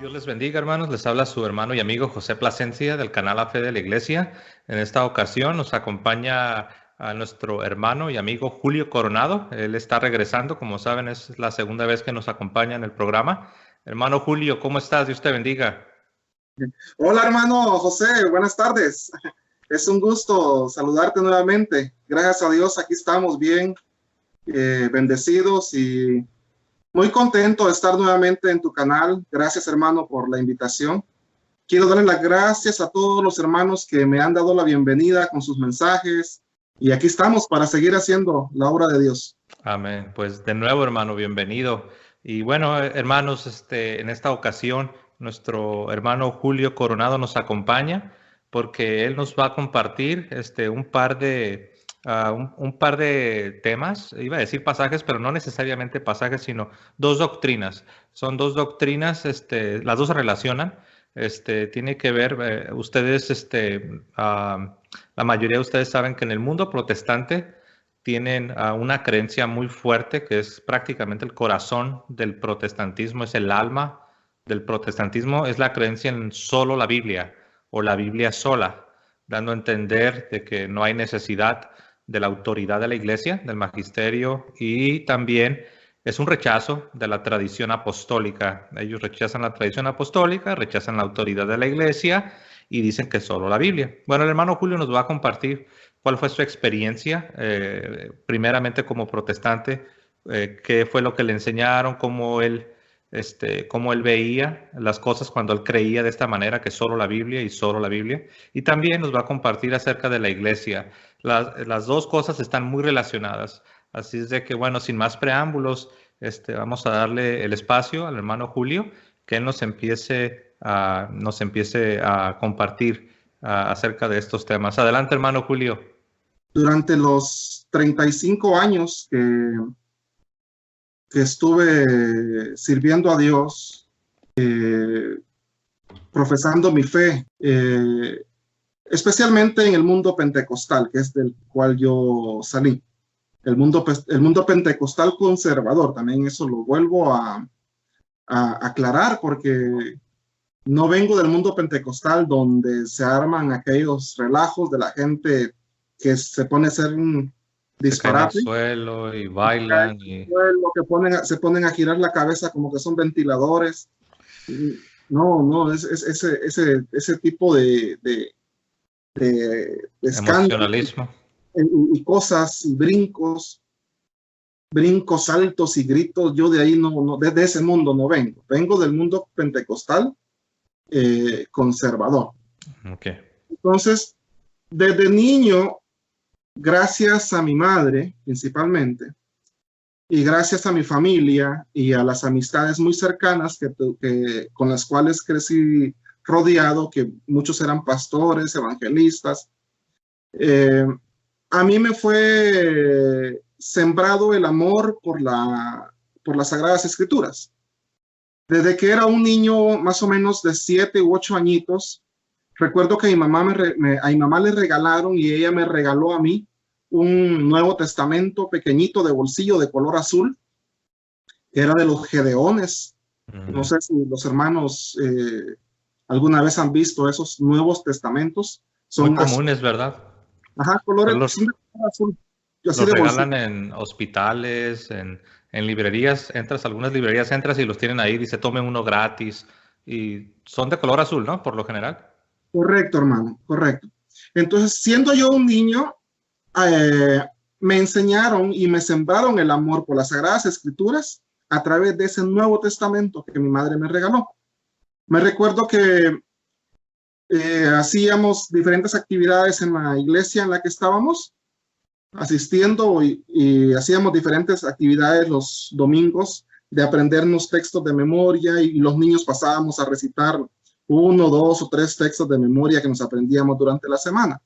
Dios les bendiga, hermanos. Les habla su hermano y amigo José Plasencia del canal La Fe de la Iglesia. En esta ocasión nos acompaña a nuestro hermano y amigo Julio Coronado. Él está regresando, como saben, es la segunda vez que nos acompaña en el programa. Hermano Julio, ¿cómo estás? Dios te bendiga. Hola, hermano José, buenas tardes. Es un gusto saludarte nuevamente. Gracias a Dios, aquí estamos bien, bendecidos y muy contento de estar nuevamente en tu canal. Gracias, hermano, por la invitación. Quiero darle las gracias a todos los hermanos que me han dado la bienvenida con sus mensajes. Y aquí estamos para seguir haciendo la obra de Dios. Amén. Pues de nuevo, hermano, bienvenido. Y bueno, hermanos, en esta ocasión nuestro hermano Julio Coronado nos acompaña porque él nos va a compartir un par de temas. Iba a decir pasajes, pero no necesariamente pasajes, sino dos doctrinas. Son dos doctrinas, las dos se relacionan. Tiene que ver, la mayoría de ustedes saben que en el mundo protestante tienen una creencia muy fuerte que es prácticamente el corazón del protestantismo, es el alma del protestantismo, es la creencia en solo la Biblia o la Biblia sola, dando a entender de que no hay necesidad de la autoridad de la iglesia, del magisterio, y también es un rechazo de la tradición apostólica. Ellos rechazan la tradición apostólica, rechazan la autoridad de la iglesia y dicen que solo la Biblia. Bueno, el hermano Julio nos va a compartir cuál fue su experiencia, primeramente como protestante, qué fue lo que le enseñaron, cómo él veía las cosas cuando él creía de esta manera, que solo la Biblia y solo la Biblia. Y también nos va a compartir acerca de la iglesia. Las dos cosas están muy relacionadas. Así es de que, bueno, sin más preámbulos, vamos a darle el espacio al hermano Julio, que él nos empiece a compartir acerca de estos temas. Adelante, hermano Julio. Durante los 35 años que estuve sirviendo a Dios, profesando mi fe, especialmente en el mundo pentecostal, que es del cual yo salí. El mundo pentecostal conservador, también eso lo vuelvo a aclarar porque no vengo del mundo pentecostal donde se arman aquellos relajos de la gente que se pone a hacer un disparate. Se caen al suelo y bailan. Se ponen a girar la cabeza como que son ventiladores. No, ese tipo de emocionalismo. Y cosas y brincos altos y gritos. Yo de ahí desde ese mundo no vengo. Vengo del mundo pentecostal conservador. Okay. Entonces, desde niño, gracias a mi madre principalmente, y gracias a mi familia y a las amistades muy cercanas con las cuales crecí rodeado, que muchos eran pastores, evangelistas, a mí me fue sembrado el amor por las Sagradas Escrituras. Desde que era un niño más o menos de 7 u 8 añitos, recuerdo que a mi mamá le regalaron y ella me regaló a mí un Nuevo Testamento pequeñito de bolsillo de color azul, que era de los Gedeones. No sé si los hermanos alguna vez han visto esos Nuevos Testamentos. Son muy comunes, ¿verdad? Ajá, color azul. Los regalan en hospitales, en librerías, algunas librerías entras y los tienen ahí, dice tomen uno gratis, y son de color azul, ¿no? Por lo general. Correcto, hermano, correcto. Entonces, siendo yo un niño, me enseñaron y me sembraron el amor por las Sagradas Escrituras a través de ese Nuevo Testamento que mi madre me regaló. Me recuerdo que hacíamos diferentes actividades en la iglesia en la que estábamos asistiendo y hacíamos diferentes actividades los domingos de aprendernos textos de memoria y los niños pasábamos a recitar 1, 2 o 3 textos de memoria que nos aprendíamos durante la semana.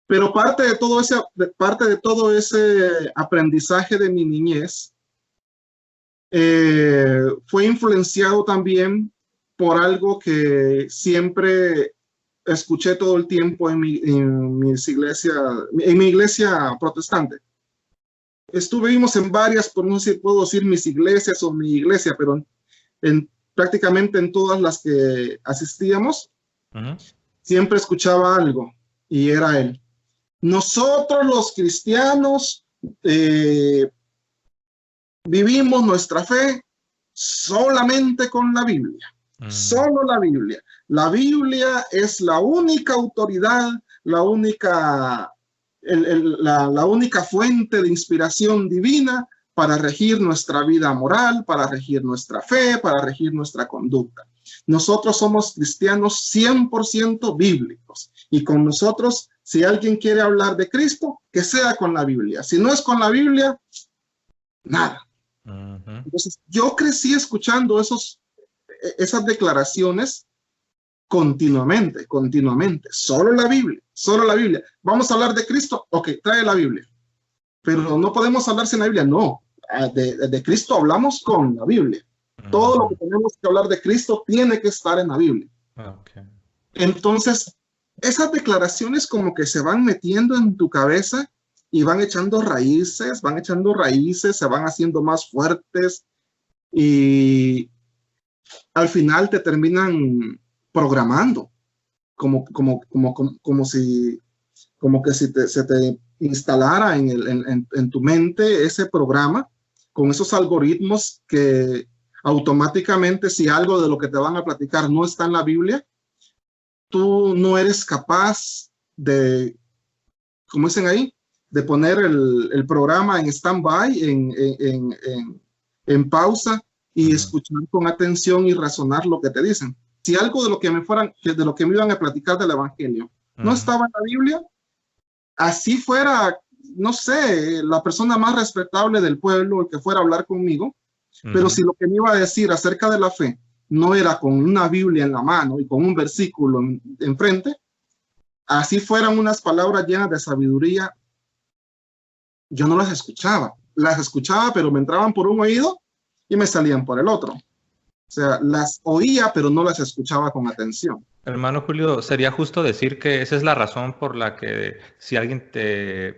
Pero parte de todo ese aprendizaje de mi niñez fue influenciado también por algo que siempre escuché todo el tiempo en mi iglesia protestante. Estuvimos en varias, por no sé si puedo decir mis iglesias o mi iglesia, pero en prácticamente en todas las que asistíamos, siempre escuchaba algo y era él. Nosotros los cristianos vivimos nuestra fe solamente con la Biblia. Solo la Biblia. La Biblia es la única autoridad, la única fuente de inspiración divina para regir nuestra vida moral, para regir nuestra fe, para regir nuestra conducta. Nosotros somos cristianos 100% bíblicos, y con nosotros, si alguien quiere hablar de Cristo, que sea con la Biblia. Si no es con la Biblia, nada. Entonces, yo crecí escuchando esas declaraciones continuamente. Solo la Biblia. Vamos a hablar de Cristo, ok, trae la Biblia. Pero no podemos hablar sin la Biblia, no. De Cristo hablamos con la Biblia. Todo lo que tenemos que hablar de Cristo tiene que estar en la Biblia. Entonces, esas declaraciones como que se van metiendo en tu cabeza y van echando raíces, se van haciendo más fuertes y al final te terminan programando, como si se te instalara en tu mente ese programa con esos algoritmos que automáticamente, si algo de lo que te van a platicar no está en la Biblia, tú no eres capaz de, como dicen ahí, de poner el programa en stand-by, en pausa y escuchar con atención y razonar lo que te dicen. Si algo de lo que me iban a platicar del Evangelio no estaba en la Biblia, así fuera, no sé, la persona más respetable del pueblo, el que fuera a hablar conmigo, pero si lo que me iba a decir acerca de la fe no era con una Biblia en la mano y con un versículo enfrente, así fueran unas palabras llenas de sabiduría, yo no las escuchaba. Las escuchaba, pero me entraban por un oído y me salían por el otro. O sea, las oía, pero no las escuchaba con atención. Hermano Julio, sería justo decir que esa es la razón por la que si alguien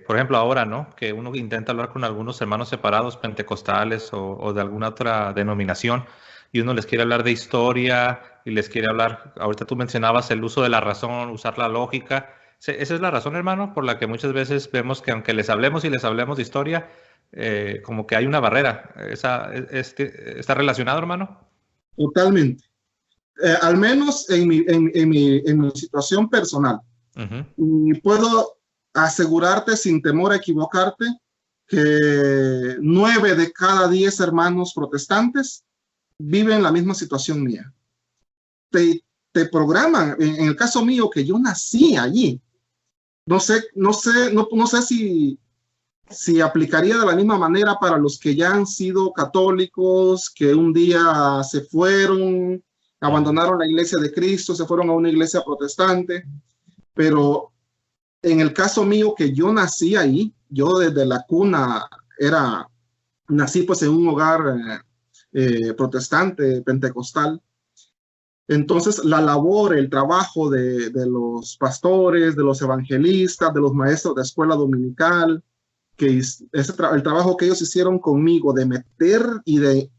por ejemplo ahora, ¿no? Que uno intenta hablar con algunos hermanos separados, pentecostales o de alguna otra denominación, y uno les quiere hablar de historia y les quiere hablar, ahorita tú mencionabas el uso de la razón, usar la lógica. Esa es la razón, hermano, por la que muchas veces vemos que aunque les hablemos de historia, como que hay una barrera. ¿Está relacionado, hermano? Totalmente. Al menos en mi situación personal. Y puedo asegurarte sin temor a equivocarte que 9 de cada 10 hermanos protestantes viven la misma situación mía. Te programan, en el caso mío, que yo nací allí. No sé si aplicaría de la misma manera para los que ya han sido católicos, que un día se fueron, abandonaron la iglesia de Cristo, se fueron a una iglesia protestante, pero en el caso mío, que yo nací ahí, yo desde la cuna nací pues en un hogar protestante, pentecostal. Entonces la labor, el trabajo de los pastores, de los evangelistas, de los maestros de escuela dominical, el trabajo que ellos hicieron conmigo de meter y de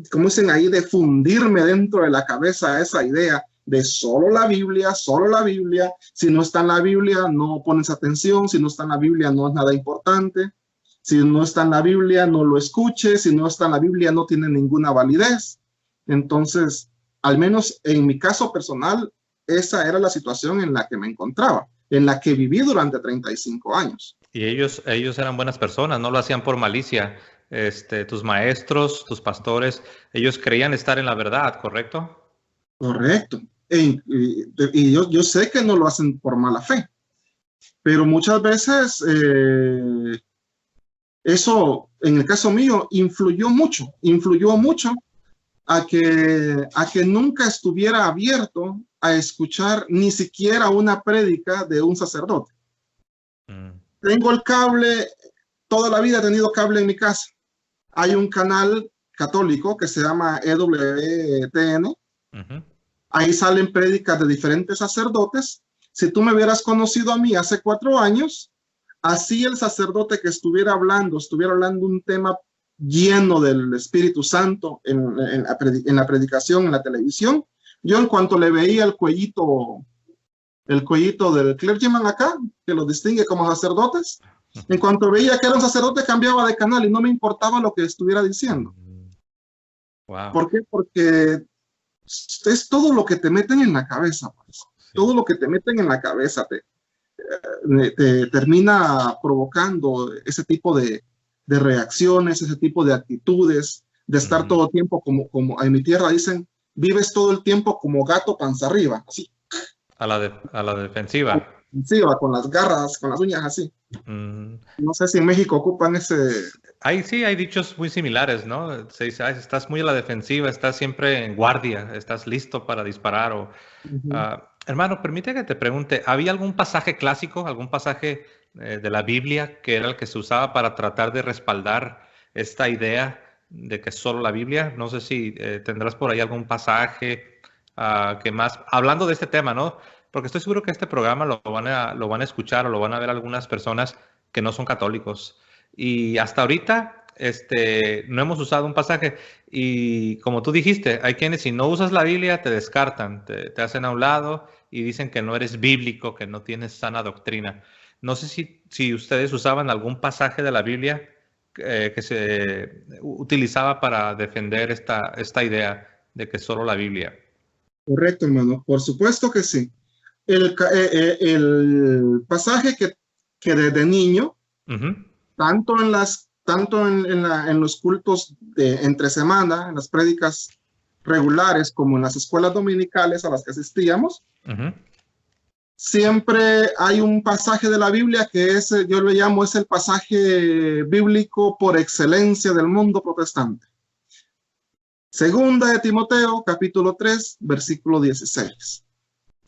como dicen ahí, de fundirme dentro de la cabeza esa idea de solo la Biblia, si no está en la Biblia no pones atención, si no está en la Biblia no es nada importante, si no está en la Biblia no lo escuches, si no está en la Biblia no tiene ninguna validez. Entonces, al menos en mi caso personal, esa era la situación en la que me encontraba, en la que viví durante 35 años. Y ellos eran buenas personas, no lo hacían por malicia. Tus maestros, tus pastores, ellos creían estar en la verdad, ¿correcto? Correcto. Y yo sé que no lo hacen por mala fe, pero muchas veces eso, en el caso mío, influyó mucho a que nunca estuviera abierto a escuchar ni siquiera una prédica de un sacerdote. Tengo el cable, toda la vida he tenido cable en mi casa. Hay un canal católico que se llama EWTN. Ahí salen prédicas de diferentes sacerdotes. Si tú me hubieras conocido a mí hace 4 años, así el sacerdote que estuviera hablando un tema lleno del Espíritu Santo en la predicación, en la televisión. Yo en cuanto le veía el cuellito del clergyman acá, que lo distingue como sacerdotes, en cuanto veía que era un sacerdote cambiaba de canal y no me importaba lo que estuviera diciendo. Wow. ¿Por qué? Porque es todo lo que te meten en la cabeza, pues. Sí. Todo lo que te meten en la cabeza te termina provocando ese tipo de reacciones, ese tipo de actitudes, de estar todo el tiempo como en mi tierra dicen, vives todo el tiempo como gato panza arriba, así. A la defensiva. Con las garras, con las uñas así. No sé si en México ocupan ese... Sí, hay dichos muy similares, ¿no? Se dice, estás muy a la defensiva, estás siempre en guardia, estás listo para disparar. Hermano, permite que te pregunte, ¿había algún pasaje clásico, algún pasaje de la Biblia que era el que se usaba para tratar de respaldar esta idea de que solo la Biblia? No sé si tendrás por ahí algún pasaje que más, hablando de este tema, ¿no? Porque estoy seguro que este programa lo van a escuchar o lo van a ver algunas personas que no son católicos. Y hasta ahorita no hemos usado un pasaje. Y como tú dijiste, hay quienes si no usas la Biblia te descartan, te hacen a un lado y dicen que no eres bíblico, que no tienes sana doctrina. No sé si ustedes usaban algún pasaje de la Biblia que se utilizaba para defender esta idea de que solo la Biblia. Correcto, hermano. Por supuesto que sí. El pasaje que desde niño, tanto en los cultos de entre semana, en las prédicas regulares, como en las escuelas dominicales a las que asistíamos, siempre hay un pasaje de la Biblia que yo lo llamo, es el pasaje bíblico por excelencia del mundo protestante. Segunda de Timoteo, capítulo 3, versículo 16.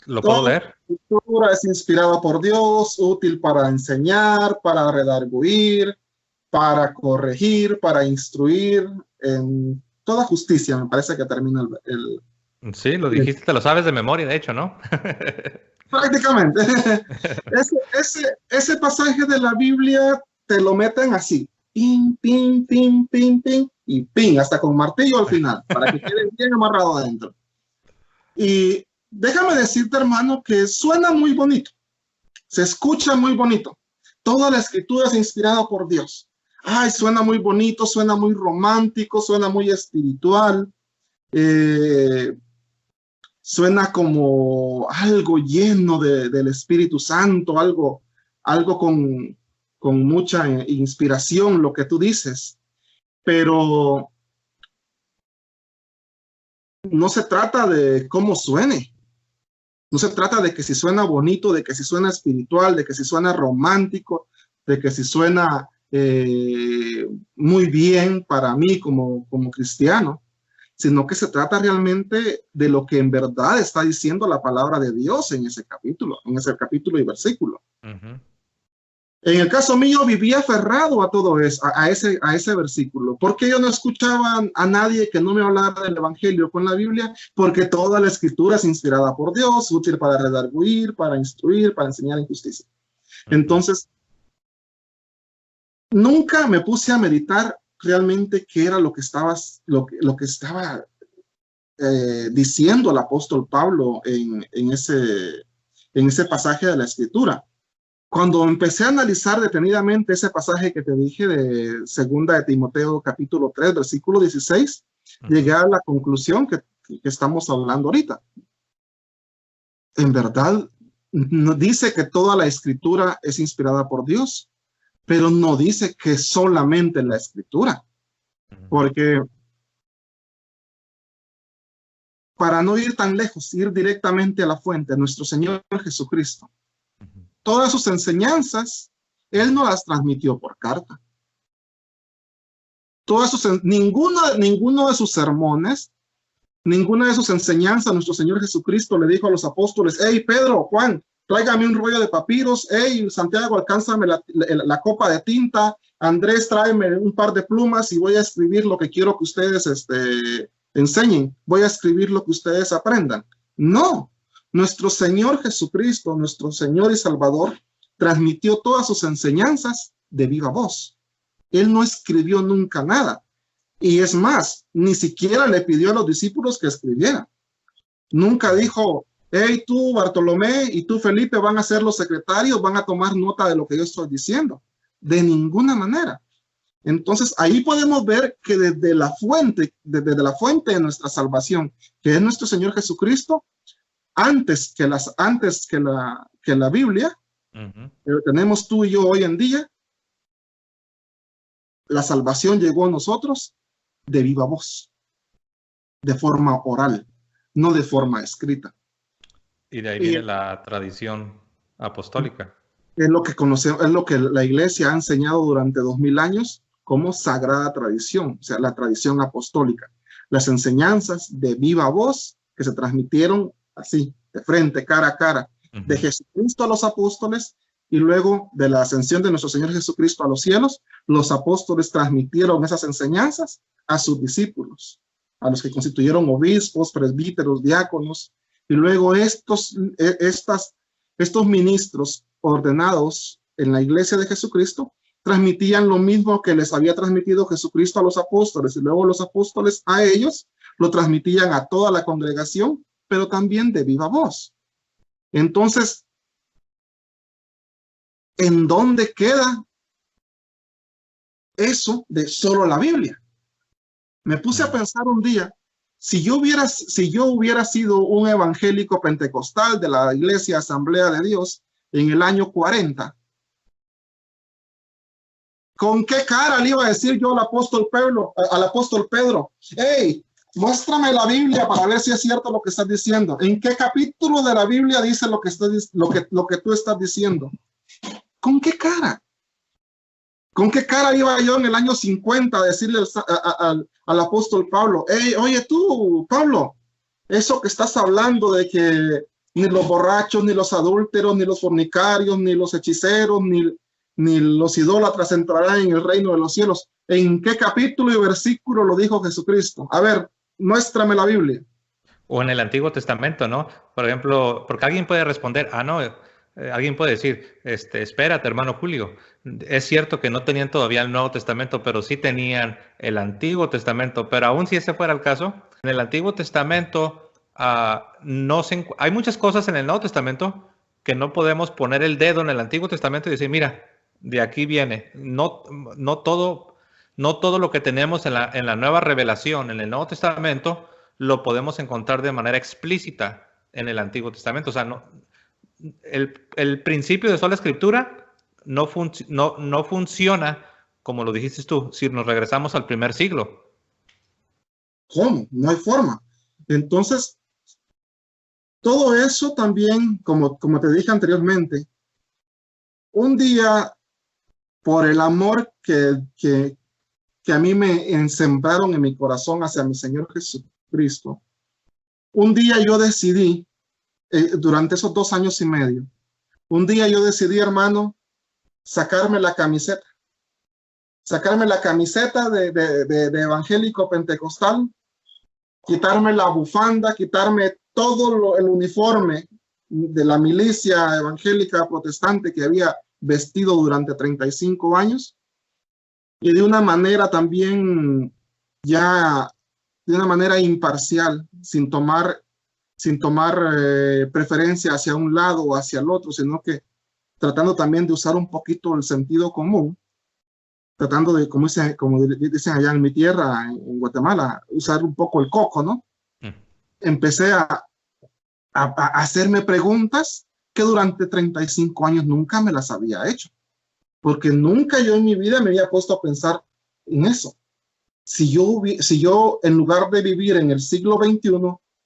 ¿Lo puedo leer? La escritura es inspirada por Dios, útil para enseñar, para redarguir, para corregir, para instruir en toda justicia. Me parece que termina el... Sí, lo dijiste, te lo sabes de memoria, de hecho, ¿no? Prácticamente. Ese pasaje de la Biblia te lo meten así. Pin, pin, pin, pin, pin, y pin, hasta con martillo al final, para que quede bien amarrado adentro. Y déjame decirte, hermano, que suena muy bonito, se escucha muy bonito. Toda la escritura es inspirada por Dios. Ay, suena muy bonito, suena muy romántico, suena muy espiritual. Suena como algo lleno del Espíritu Santo, algo con mucha inspiración, lo que tú dices. Pero no se trata de cómo suene. No se trata de que si suena bonito, de que si suena espiritual, de que si suena romántico, de que si suena muy bien para mí como cristiano, sino que se trata realmente de lo que en verdad está diciendo la palabra de Dios en ese capítulo y versículo. En el caso mío, vivía aferrado a todo eso, a ese versículo. ¿Por qué yo no escuchaba a nadie que no me hablara del evangelio con la Biblia? Porque toda la escritura es inspirada por Dios, útil para redarguir, para instruir, para enseñar en justicia. Entonces, nunca me puse a meditar realmente qué era lo que estaba diciendo el apóstol Pablo en ese pasaje de la escritura. Cuando empecé a analizar detenidamente ese pasaje que te dije de segunda de Timoteo capítulo 3 versículo 16, llegué a la conclusión que estamos hablando ahorita. En verdad, no dice que toda la escritura es inspirada por Dios, pero no dice que solamente la escritura, porque para no ir tan lejos, ir directamente a la fuente, nuestro Señor Jesucristo, todas sus enseñanzas, Él no las transmitió por carta. Ninguno de sus sermones, ninguna de sus enseñanzas, nuestro Señor Jesucristo le dijo a los apóstoles, hey Pedro, Juan, tráigame un rollo de papiros, hey Santiago, alcánzame la copa de tinta, Andrés, tráeme un par de plumas y voy a escribir lo que quiero que ustedes enseñen, voy a escribir lo que ustedes aprendan. No, nuestro Señor Jesucristo, nuestro Señor y Salvador, transmitió todas sus enseñanzas de viva voz. Él no escribió nunca nada. Y es más, ni siquiera le pidió a los discípulos que escribieran. Nunca dijo, hey, tú Bartolomé y tú Felipe van a ser los secretarios, van a tomar nota de lo que yo estoy diciendo. De ninguna manera. Entonces ahí podemos ver que desde la fuente de nuestra salvación, que es nuestro Señor Jesucristo, antes que la Biblia, que tenemos tú y yo hoy en día, la salvación llegó a nosotros de viva voz, de forma oral, no de forma escrita. Y de ahí viene la tradición apostólica. Es lo que conocemos, es lo que la Iglesia ha enseñado durante 2000 años como sagrada tradición, o sea, la tradición apostólica. Las enseñanzas de viva voz que se transmitieron así, de frente, cara a cara, de Jesucristo a los apóstoles, y luego de la ascensión de nuestro Señor Jesucristo a los cielos, los apóstoles transmitieron esas enseñanzas a sus discípulos, a los que constituyeron obispos, presbíteros, diáconos, y luego estos ministros ordenados en la iglesia de Jesucristo transmitían lo mismo que les había transmitido Jesucristo a los apóstoles, y luego los apóstoles a ellos lo transmitían a toda la congregación, pero también de viva voz. Entonces, ¿en dónde queda eso de solo la Biblia? Me puse a pensar un día, si yo hubiera sido un evangélico pentecostal de la Iglesia Asamblea de Dios en el año 40, ¿con qué cara le iba a decir yo al apóstol Pedro, hey, muéstrame la Biblia para ver si es cierto lo que estás diciendo? ¿En qué capítulo de la Biblia dice lo que tú estás diciendo? ¿Con qué cara? ¿Con qué cara iba yo en el año 50 a decirle al apóstol Pablo, hey, oye tú, Pablo, eso que estás hablando de que ni los borrachos, ni los adúlteros, ni los fornicarios, ni los hechiceros, ni los idólatras entrarán en el reino de los cielos? ¿En qué capítulo y versículo lo dijo Jesucristo? A ver, muéstrame la Biblia. O en el Antiguo Testamento, ¿no? Por ejemplo, porque alguien puede responder, no, alguien puede decir, espérate, hermano Julio, es cierto que no tenían todavía el Nuevo Testamento, pero sí tenían el Antiguo Testamento. Pero aún si ese fuera el caso, en el Antiguo Testamento hay muchas cosas en el Nuevo Testamento que no podemos poner el dedo en el Antiguo Testamento y decir, mira, de aquí viene. No todo lo que tenemos en la nueva revelación, en el Nuevo Testamento, lo podemos encontrar de manera explícita en el Antiguo Testamento. O sea, el principio de sola escritura no funciona, como lo dijiste tú, si nos regresamos al primer siglo. ¿Cómo? No hay forma. Entonces, todo eso también, como te dije anteriormente, un día, por el amor que a mí me sembraron en mi corazón hacia mi Señor Jesucristo, un día yo decidí, durante esos 2 años y medio, un día yo decidí, hermano, sacarme la camiseta de evangélico pentecostal, quitarme la bufanda, quitarme todo el uniforme de la milicia evangélica protestante que había vestido durante 35 años, y de una manera también ya, de una manera imparcial, sin tomar preferencia hacia un lado o hacia el otro, sino que tratando también de usar un poquito el sentido común, tratando de, como dicen allá en mi tierra, en Guatemala, usar un poco el coco, ¿no? Empecé a hacerme preguntas que durante 35 años nunca me las había hecho, porque nunca yo en mi vida me había puesto a pensar en eso. Si yo en lugar de vivir en el siglo XXI,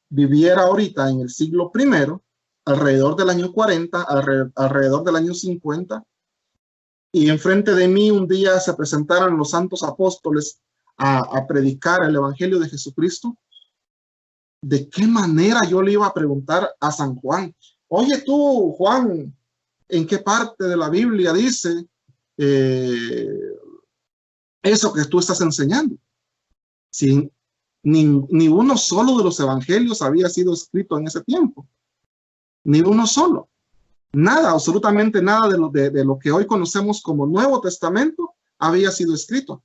viviera ahorita en el siglo I, alrededor del año 40, alrededor del año 50, y enfrente de mí un día se presentaran los santos apóstoles a predicar el evangelio de Jesucristo, ¿de qué manera yo le iba a preguntar a San Juan? Oye tú, Juan, ¿en qué parte de la Biblia dice eso que tú estás enseñando? Si ni uno solo de los evangelios había sido escrito en ese tiempo. Ni uno solo. Nada, absolutamente nada de lo que hoy conocemos como Nuevo Testamento había sido escrito.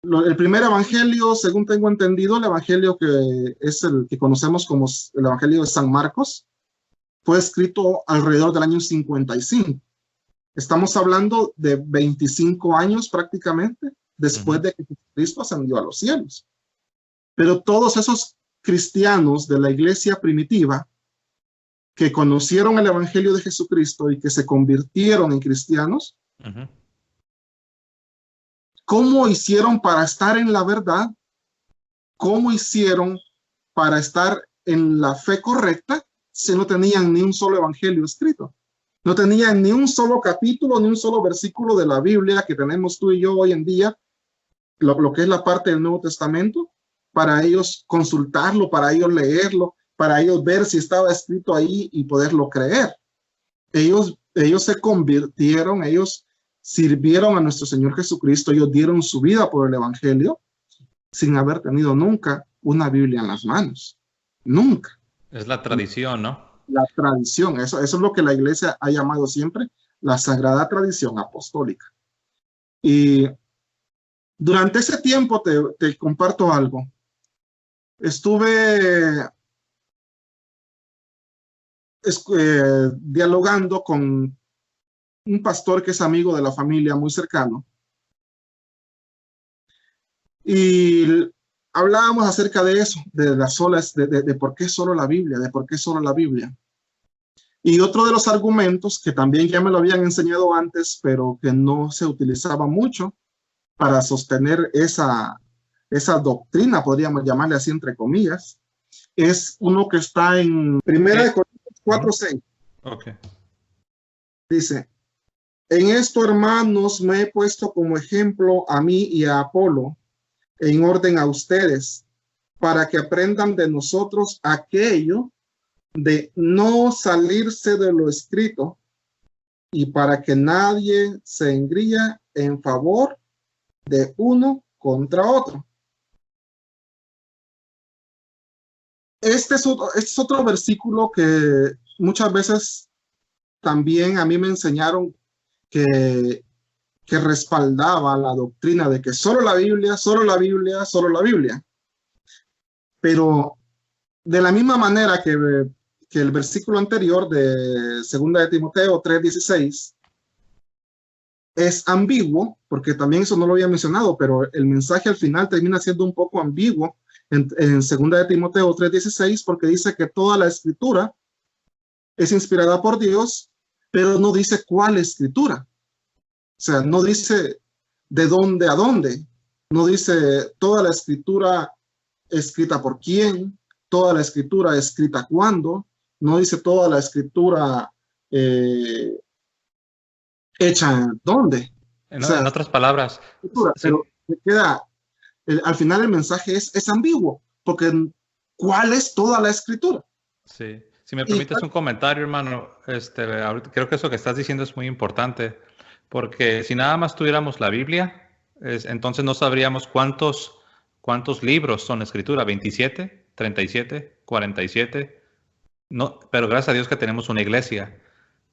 El primer evangelio, según tengo entendido, el evangelio que es el que conocemos como el evangelio de San Marcos, fue escrito alrededor del año 55. Estamos hablando de 25 años prácticamente después de que Cristo ascendió a los cielos. Pero todos esos cristianos de la iglesia primitiva que conocieron el evangelio de Jesucristo y que se convirtieron en cristianos, ¿cómo hicieron para estar en la verdad? ¿Cómo hicieron para estar en la fe correcta si no tenían ni un solo evangelio escrito? No tenían ni un solo capítulo, ni un solo versículo de la Biblia que tenemos tú y yo hoy en día, lo que es la parte del Nuevo Testamento, para ellos consultarlo, para ellos leerlo, para ellos ver si estaba escrito ahí y poderlo creer. Ellos se convirtieron, ellos sirvieron a nuestro Señor Jesucristo, ellos dieron su vida por el evangelio sin haber tenido nunca una Biblia en las manos. Nunca. Es la tradición, ¿no? La tradición, eso es lo que la iglesia ha llamado siempre la sagrada tradición apostólica. Y durante ese tiempo te comparto algo. Estuve dialogando con un pastor que es amigo de la familia, muy cercano. Y hablábamos acerca de eso, de las olas, de por qué solo la Biblia, de por qué solo la Biblia. Y otro de los argumentos que también ya me lo habían enseñado antes, pero que no se utilizaba mucho para sostener esa doctrina, podríamos llamarle así entre comillas, es uno que está en 1 Corintios 4:6. Okay. Dice, en esto, hermanos, me he puesto como ejemplo a mí y a Apolo, en orden a ustedes, para que aprendan de nosotros aquello de no salirse de lo escrito y para que nadie se engría en favor de uno contra otro. Este es otro versículo que muchas veces también a mí me enseñaron que respaldaba la doctrina de que solo la Biblia, solo la Biblia, solo la Biblia. Pero de la misma manera que el versículo anterior de 2 de Timoteo 3:16 es ambiguo, porque también eso no lo había mencionado, pero el mensaje al final termina siendo un poco ambiguo en 2 de Timoteo 3:16, porque dice que toda la escritura es inspirada por Dios, pero no dice cuál escritura. O sea, no dice de dónde a dónde, no dice toda la escritura escrita por quién, toda la escritura escrita cuándo, no dice toda la escritura hecha dónde. O sea, en otras palabras. Pero queda, al final el mensaje es ambiguo, porque ¿cuál es toda la escritura? Sí, si me permites un comentario, hermano, creo que eso que estás diciendo es muy importante, porque si nada más tuviéramos la Biblia, entonces no sabríamos cuántos libros son escritura, 27, 37, 47. No, pero gracias a Dios que tenemos una iglesia,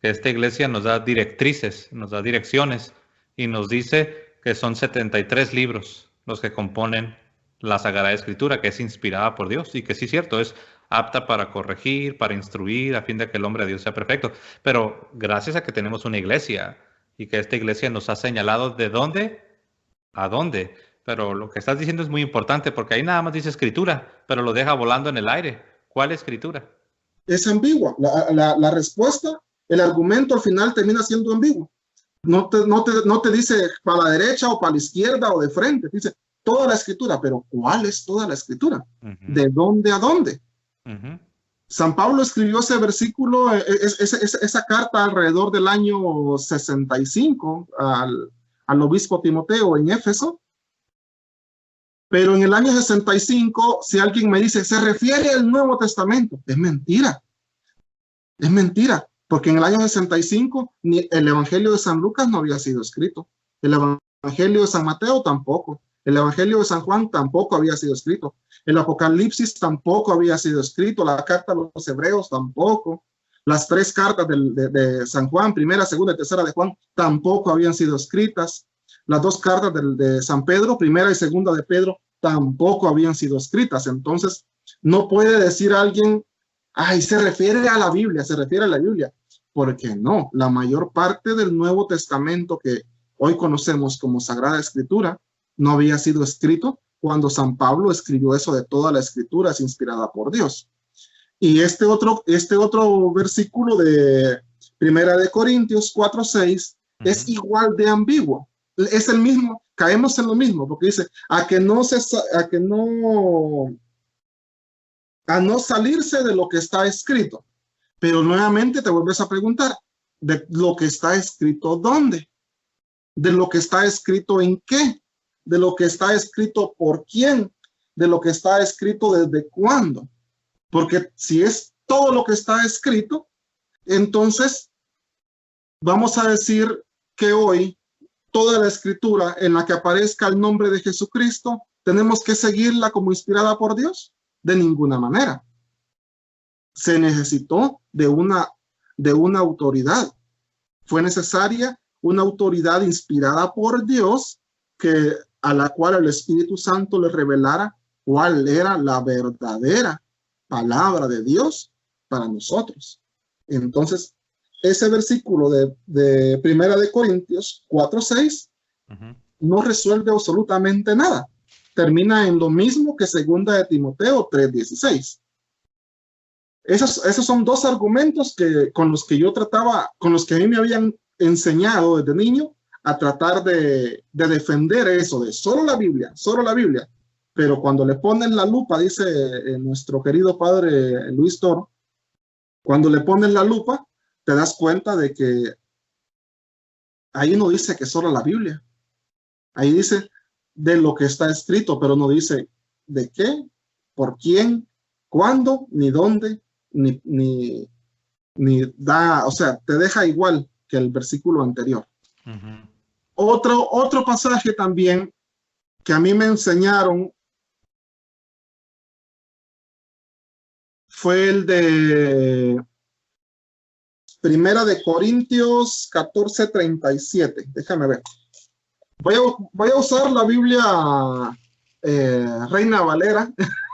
que esta iglesia nos da directrices, nos da direcciones y nos dice que son 73 libros los que componen la Sagrada Escritura, que es inspirada por Dios y que sí es cierto, es apta para corregir, para instruir, a fin de que el hombre de Dios sea perfecto. Pero gracias a que tenemos una iglesia y que esta iglesia nos ha señalado de dónde a dónde. Pero lo que estás diciendo es muy importante porque ahí nada más dice escritura, pero lo deja volando en el aire. ¿Cuál escritura? Es ambigua. La respuesta, el argumento al final termina siendo ambiguo. No te dice para la derecha o para la izquierda o de frente. Dice toda la escritura, pero ¿cuál es toda la escritura? ¿De dónde a dónde? San Pablo escribió ese versículo, esa carta alrededor del año 65 al obispo Timoteo en Éfeso. Pero en el año 65, si alguien me dice, se refiere al Nuevo Testamento, es mentira. Es mentira, porque en el año 65 ni el Evangelio de San Lucas no había sido escrito. El Evangelio de San Mateo tampoco. El Evangelio de San Juan tampoco había sido escrito. El Apocalipsis tampoco había sido escrito. La carta a los Hebreos tampoco. Las 3 cartas de San Juan, primera, segunda y tercera de Juan, tampoco habían sido escritas. Las dos cartas de San Pedro, primera y segunda de Pedro, tampoco habían sido escritas. Entonces, no puede decir alguien, ay, se refiere a la Biblia, se refiere a la Biblia. Porque no, la mayor parte del Nuevo Testamento que hoy conocemos como Sagrada Escritura no había sido escrito cuando San Pablo escribió eso de toda la Escritura es inspirada por Dios. Y este otro versículo de Primera de Corintios 4:6 es igual de ambiguo. Es el mismo, caemos en lo mismo, porque dice, a no salirse de lo que está escrito. Pero nuevamente te vuelves a preguntar, ¿de lo que está escrito dónde? ¿De lo que está escrito en qué? ¿De lo que está escrito por quién? ¿De lo que está escrito desde cuándo? Porque si es todo lo que está escrito, entonces vamos a decir que hoy toda la escritura en la que aparezca el nombre de Jesucristo, ¿tenemos que seguirla como inspirada por Dios? De ninguna manera. Se necesitó de una autoridad. Fue necesaria una autoridad inspirada por Dios a la cual el Espíritu Santo le revelara cuál era la verdadera palabra de Dios para nosotros. Entonces, ese versículo de Primera de Corintios 4:6 no resuelve absolutamente nada. Termina en lo mismo que Segunda de Timoteo 3:16. Esos son dos argumentos con los que yo trataba, con los que a mí me habían enseñado desde niño a tratar de defender eso de solo la Biblia. Pero cuando le ponen la lupa, dice nuestro querido padre Luis Toro, cuando le ponen la lupa, te das cuenta de que ahí no dice que solo la Biblia. Ahí dice de lo que está escrito, pero no dice de qué, por quién, cuándo, ni dónde, ni da, o sea, te deja igual que el versículo anterior. Otro pasaje también que a mí me enseñaron fue el de Primera de Corintios 14:37. Déjame ver. Voy a usar la Biblia Reina Valera,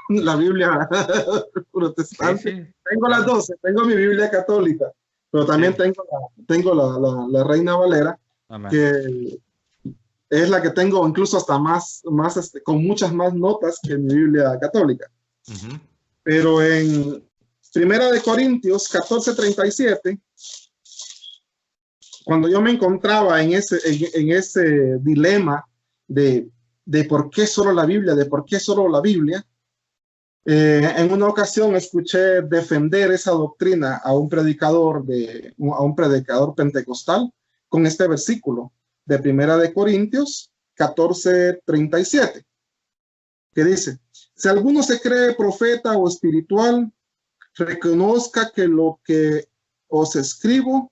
la Biblia protestante. Sí. Tengo las 12, tengo mi Biblia católica, pero también tengo la Reina Valera, amén, que es la que tengo incluso hasta más con muchas más notas que mi Biblia católica. Pero en Primera de Corintios 14:37, cuando yo me encontraba en ese dilema de por qué solo la Biblia, en una ocasión escuché defender esa doctrina a un predicador pentecostal con este versículo de Primera de Corintios 14:37, que dice: si alguno se cree profeta o espiritual, reconozca que lo que os escribo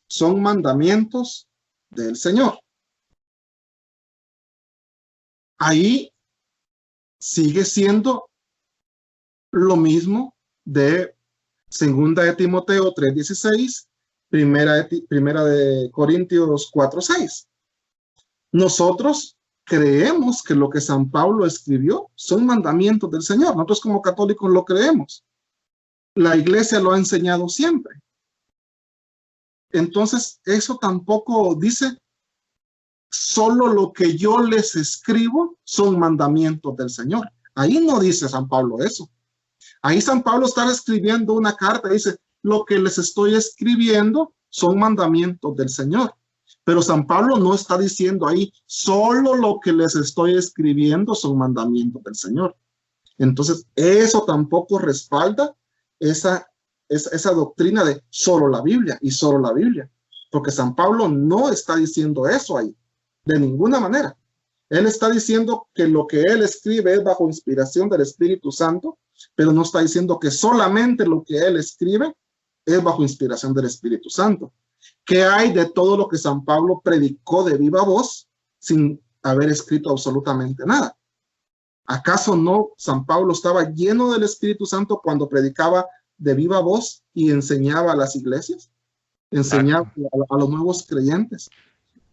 son mandamientos del Señor. Ahí sigue siendo lo mismo de Segunda de Timoteo 3:16, primera de Corintios 4:6. Nosotros creemos que lo que San Pablo escribió son mandamientos del Señor. Nosotros como católicos lo creemos. La iglesia lo ha enseñado siempre. Entonces, eso tampoco dice, solo lo que yo les escribo son mandamientos del Señor. Ahí no dice San Pablo eso. Ahí San Pablo está escribiendo una carta, dice, lo que les estoy escribiendo son mandamientos del Señor. Pero San Pablo no está diciendo ahí, solo lo que les estoy escribiendo son mandamientos del Señor. Entonces, eso tampoco respalda esa doctrina de solo la Biblia y solo la Biblia, porque San Pablo no está diciendo eso ahí, de ninguna manera. Él está diciendo que lo que él escribe es bajo inspiración del Espíritu Santo, pero no está diciendo que solamente lo que él escribe es bajo inspiración del Espíritu Santo. ¿Qué hay de todo lo que San Pablo predicó de viva voz sin haber escrito absolutamente nada? ¿Acaso no San Pablo estaba lleno del Espíritu Santo cuando predicaba de viva voz y enseñaba a las iglesias? Enseñaba a los nuevos creyentes.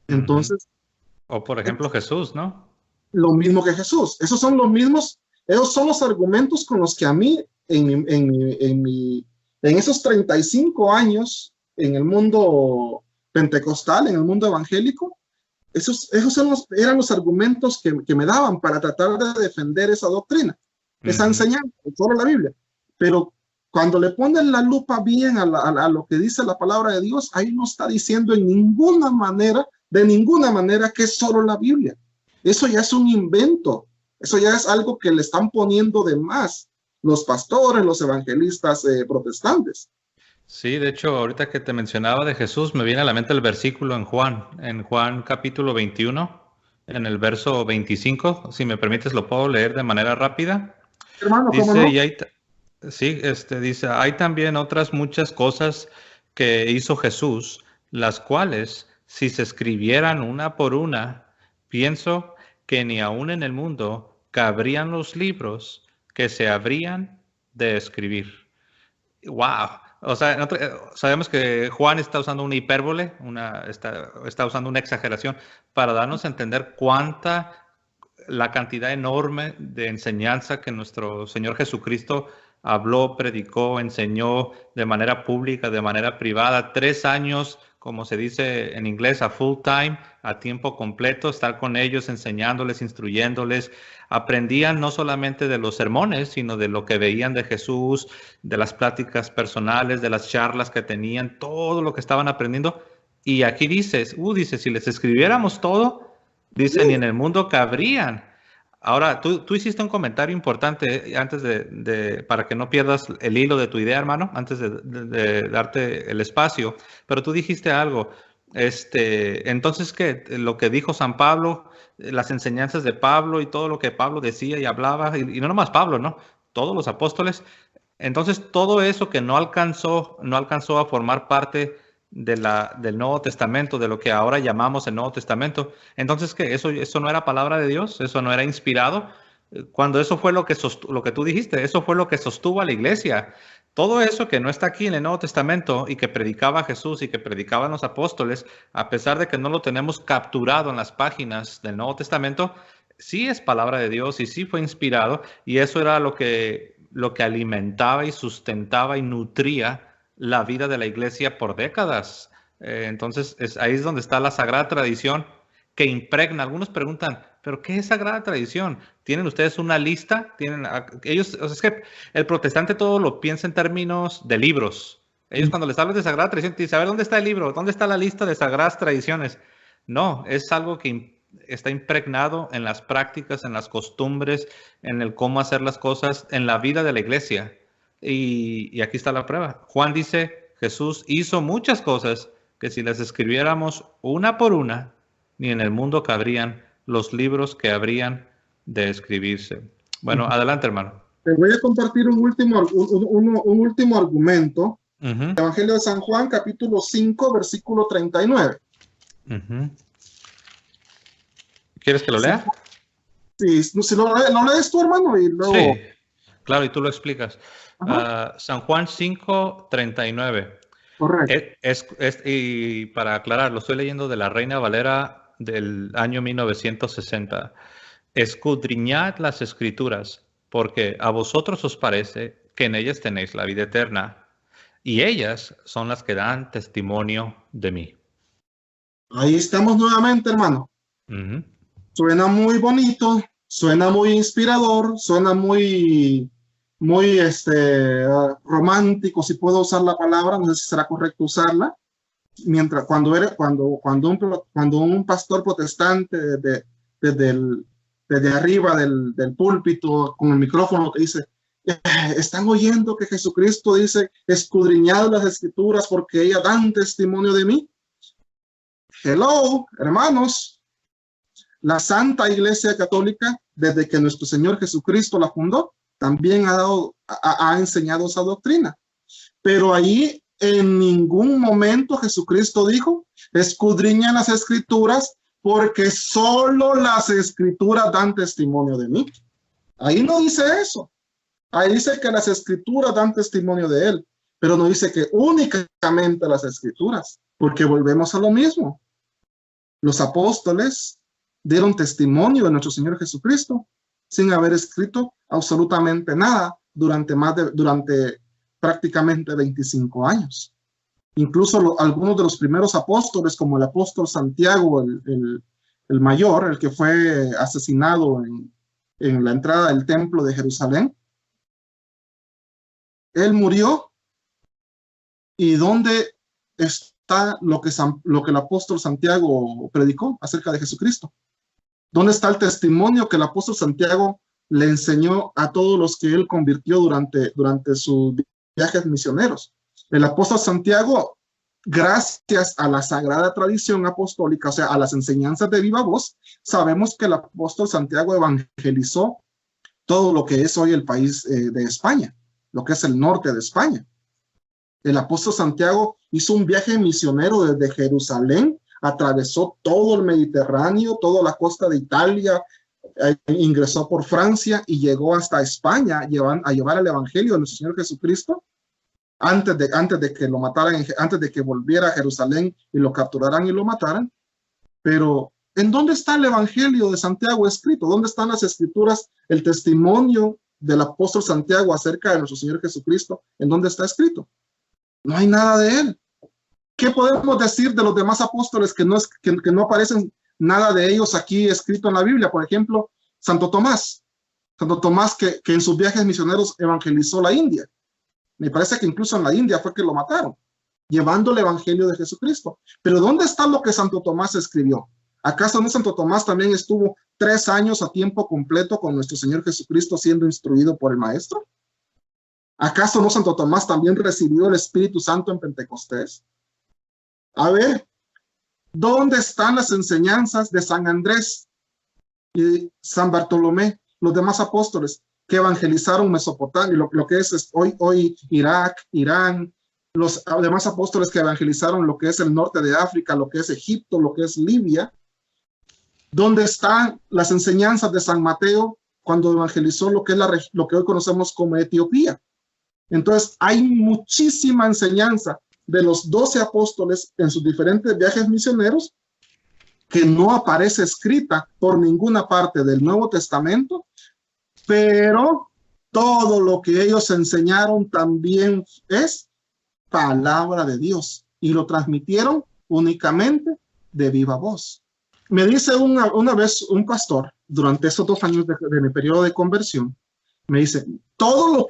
Entonces, O por ejemplo Jesús, ¿no? Lo mismo que Jesús. Esos son los mismos, esos son los argumentos con los que a mí, en esos 35 años en el mundo pentecostal, en el mundo evangélico, eran los argumentos que me daban para tratar de defender esa doctrina, esa enseñanza, solo la Biblia. Pero cuando le ponen la lupa bien a lo que dice la palabra de Dios, ahí no está diciendo de ninguna manera que es solo la Biblia. Eso ya es un invento, eso ya es algo que le están poniendo de más los pastores, los evangelistas protestantes. Sí, de hecho, ahorita que te mencionaba de Jesús, me viene a la mente el versículo en Juan capítulo 21, en el verso 25, si me permites lo puedo leer de manera rápida. Hermano, ¿cómo Dice, no? dice, hay también otras muchas cosas que hizo Jesús, las cuales, si se escribieran una por una, pienso que ni aún en el mundo cabrían los libros que se habrían de escribir. ¡Wow! O sea, sabemos que Juan está usando una hipérbole, está usando una exageración para darnos a entender la cantidad enorme de enseñanza que nuestro Señor Jesucristo habló, predicó, enseñó de manera pública, de manera privada, 3 años, como se dice en inglés, a full time, a tiempo completo, estar con ellos, enseñándoles, instruyéndoles. Aprendían no solamente de los sermones, sino de lo que veían de Jesús, de las pláticas personales, de las charlas que tenían, todo lo que estaban aprendiendo. Y aquí dice, si les escribiéramos todo, dice, ni en el mundo cabrían. Ahora, tú hiciste un comentario importante antes para que no pierdas el hilo de tu idea, hermano, antes de darte el espacio, pero tú dijiste algo. Entonces, ¿qué? Lo que dijo San Pablo, las enseñanzas de Pablo y todo lo que Pablo decía y hablaba, y no nomás Pablo, ¿no? Todos los apóstoles. Entonces, todo eso que no alcanzó a formar parte del Nuevo Testamento, de lo que ahora llamamos el Nuevo Testamento. Entonces, ¿qué? ¿Eso no era palabra de Dios? ¿Eso no era inspirado? Cuando eso fue lo que tú dijiste, eso fue lo que sostuvo a la iglesia. Todo eso que no está aquí en el Nuevo Testamento y que predicaba Jesús y que predicaban los apóstoles, a pesar de que no lo tenemos capturado en las páginas del Nuevo Testamento, sí es palabra de Dios y sí fue inspirado, y eso era lo que alimentaba y sustentaba y nutría la vida de la iglesia por décadas. Entonces, ahí es donde está la sagrada tradición que impregna. Algunos preguntan, ¿pero qué es sagrada tradición? ¿Tienen ustedes una lista? Es que el protestante todo lo piensa en términos de libros. Ellos cuando les hablan de sagrada tradición, te dicen, a ver, ¿dónde está el libro? ¿Dónde está la lista de sagradas tradiciones? No, es algo que está impregnado en las prácticas, en las costumbres, en el cómo hacer las cosas, en la vida de la iglesia. Y aquí está la prueba. Juan dice, Jesús hizo muchas cosas que si las escribiéramos una por una, ni en el mundo cabrían los libros que habrían de escribirse. Bueno, adelante, hermano. Te voy a compartir un último argumento. Evangelio de San Juan, capítulo 5, versículo 39. ¿Quieres que lo lea? Sí, si lo lees tú, hermano, y luego... Sí, claro, y tú lo explicas. San Juan 5, 39. Correcto. Y para aclarar, lo estoy leyendo de la Reina Valera del año 1960. Escudriñad las Escrituras, porque a vosotros os parece que en ellas tenéis la vida eterna, y ellas son las que dan testimonio de mí. Ahí estamos nuevamente, hermano. Suena muy bonito, suena muy inspirador, suena muy romántico, si puedo usar la palabra, no sé si será correcto usarla. Mientras cuando un pastor protestante desde arriba del púlpito con el micrófono que dice, están oyendo que Jesucristo dice, escudriñad las Escrituras porque ellas dan testimonio de mí. Hello, hermanos. La Santa Iglesia Católica, desde que nuestro Señor Jesucristo la fundó, también ha enseñado esa doctrina. Pero ahí en ningún momento Jesucristo dijo, escudriñan las Escrituras porque solo las Escrituras dan testimonio de mí. Ahí no dice eso. Ahí dice que las Escrituras dan testimonio de Él, pero no dice que únicamente las Escrituras, porque volvemos a lo mismo. Los apóstoles dieron testimonio de nuestro Señor Jesucristo sin haber escrito absolutamente nada durante prácticamente 25 años. Incluso algunos de los primeros apóstoles, como el apóstol Santiago, el mayor, el que fue asesinado en la entrada del templo de Jerusalén, él murió. ¿Y dónde está lo que el apóstol Santiago predicó acerca de Jesucristo? ¿Dónde está el testimonio que el apóstol Santiago le enseñó a todos los que él convirtió durante sus viajes misioneros? El apóstol Santiago, gracias a la sagrada tradición apostólica, o sea, a las enseñanzas de viva voz, sabemos que el apóstol Santiago evangelizó todo lo que es hoy el país de España, lo que es el norte de España. El apóstol Santiago hizo un viaje misionero desde Jerusalén, atravesó todo el Mediterráneo, toda la costa de Italia, ingresó por Francia y llegó hasta España a llevar el evangelio de nuestro Señor Jesucristo antes de que lo mataran, antes de que volviera a Jerusalén y lo capturaran y lo mataran. Pero ¿en dónde está el evangelio de Santiago escrito? ¿Dónde están las escrituras, el testimonio del apóstol Santiago acerca de nuestro Señor Jesucristo? ¿En dónde está escrito? No hay nada de él. ¿Qué podemos decir de los demás apóstoles que no aparecen nada de ellos aquí escrito en la Biblia? Por ejemplo, Santo Tomás. Santo Tomás que en sus viajes misioneros evangelizó la India. Me parece que incluso en la India fue que lo mataron, llevando el evangelio de Jesucristo. Pero ¿dónde está lo que Santo Tomás escribió? ¿Acaso no Santo Tomás también estuvo 3 años a tiempo completo con nuestro Señor Jesucristo siendo instruido por el Maestro? ¿Acaso no Santo Tomás también recibió el Espíritu Santo en Pentecostés? A ver, ¿dónde están las enseñanzas de San Andrés y San Bartolomé, los demás apóstoles que evangelizaron Mesopotamia, lo que es hoy Irak, Irán, los demás apóstoles que evangelizaron lo que es el norte de África, lo que es Egipto, lo que es Libia? ¿Dónde están las enseñanzas de San Mateo cuando evangelizó lo que hoy conocemos como Etiopía? Entonces, hay muchísima enseñanza de los 12 apóstoles en sus diferentes viajes misioneros que no aparece escrita por ninguna parte del Nuevo Testamento, pero todo lo que ellos enseñaron también es palabra de Dios y lo transmitieron únicamente de viva voz. Me dice una vez un pastor, durante esos 2 años de mi periodo de conversión, me dice, todo lo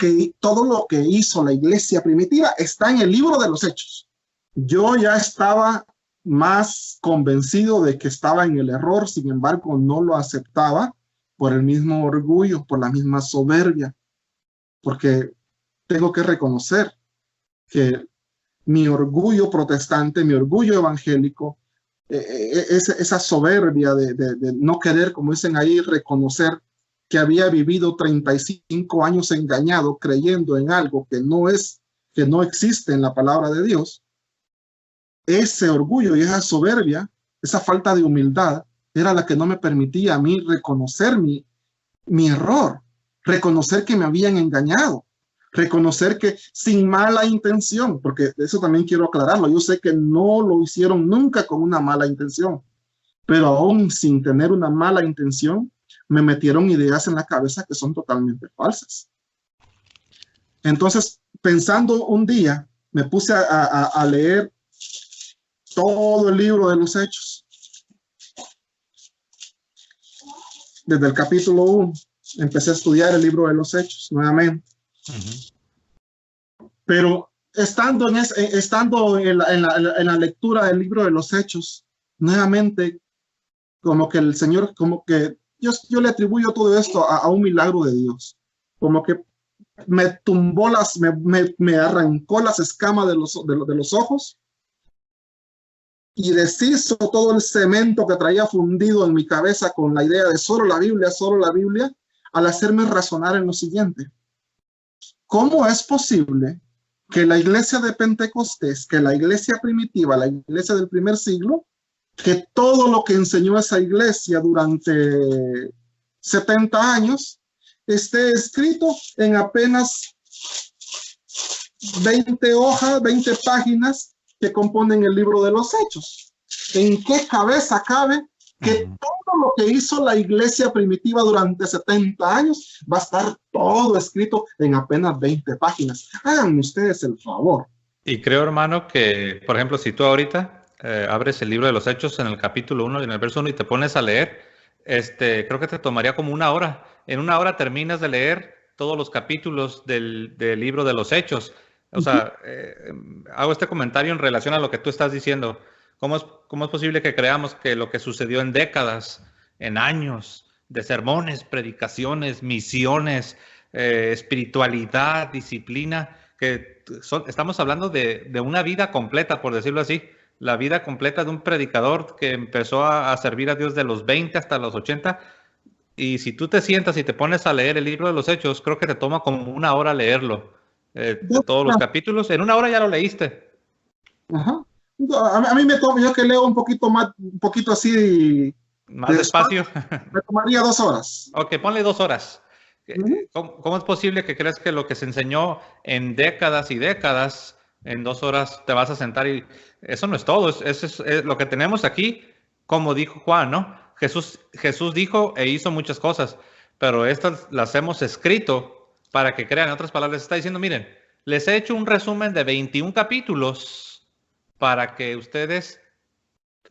que hizo la iglesia primitiva está en el libro de los Hechos. Yo ya estaba más convencido de que estaba en el error, sin embargo no lo aceptaba por el mismo orgullo, por la misma soberbia, porque tengo que reconocer que mi orgullo protestante, mi orgullo evangélico, esa soberbia de no querer, como dicen ahí, reconocer que había vivido 35 años engañado, creyendo en algo que no existe en la palabra de Dios. Ese orgullo y esa soberbia, esa falta de humildad, era la que no me permitía a mí reconocer mi error, reconocer que me habían engañado, reconocer que sin mala intención, porque eso también quiero aclararlo, yo sé que no lo hicieron nunca con una mala intención, pero aún sin tener una mala intención, me metieron ideas en la cabeza que son totalmente falsas. Entonces, pensando un día, me puse a leer todo el libro de los Hechos. Desde el capítulo 1, empecé a estudiar el libro de los Hechos nuevamente. Pero estando en la lectura del libro de los Hechos, nuevamente, como que el Señor, como que yo le atribuyo todo esto a un milagro de Dios. Como que me tumbó me arrancó las escamas de los ojos y deshizo todo el cemento que traía fundido en mi cabeza con la idea de solo la Biblia, al hacerme razonar en lo siguiente. ¿Cómo es posible que la iglesia de Pentecostés, que la iglesia primitiva, la iglesia del primer siglo, que todo lo que enseñó esa iglesia durante 70 años, esté escrito en apenas 20 hojas, 20 páginas que componen el libro de los Hechos? ¿En qué cabeza cabe que todo lo que hizo la iglesia primitiva durante 70 años va a estar todo escrito en apenas 20 páginas. Háganme ustedes el favor. Y creo, hermano, que, por ejemplo, si tú ahorita abres el libro de los Hechos en el capítulo 1 y en el verso 1 y te pones a leer, creo que te tomaría como una hora. En una hora terminas de leer todos los capítulos del libro de los Hechos. O sea, hago este comentario en relación a lo que tú estás diciendo. ¿Cómo es posible que creamos que lo que sucedió en décadas, en años de sermones, predicaciones, misiones, espiritualidad, disciplina, que estamos hablando de una vida completa, por decirlo así, la vida completa de un predicador que empezó a servir a Dios de los 20 hasta los 80? Y si tú te sientas y te pones a leer el libro de los Hechos, creo que te toma como una hora leerlo, de todos los capítulos. En una hora ya lo leíste. Ajá. A mí me toma, yo que leo un poquito más, un poquito así. Más despacio. Me tomaría 2 horas. Ok, ponle 2 horas. ¿Cómo es posible que creas que lo que se enseñó en décadas y décadas, en 2 horas te vas a sentar y eso no es todo? Eso es lo que tenemos aquí, como dijo Juan, ¿no? Jesús dijo e hizo muchas cosas, pero estas las hemos escrito para que crean. En otras palabras, está diciendo, miren, les he hecho un resumen de 21 capítulos para que ustedes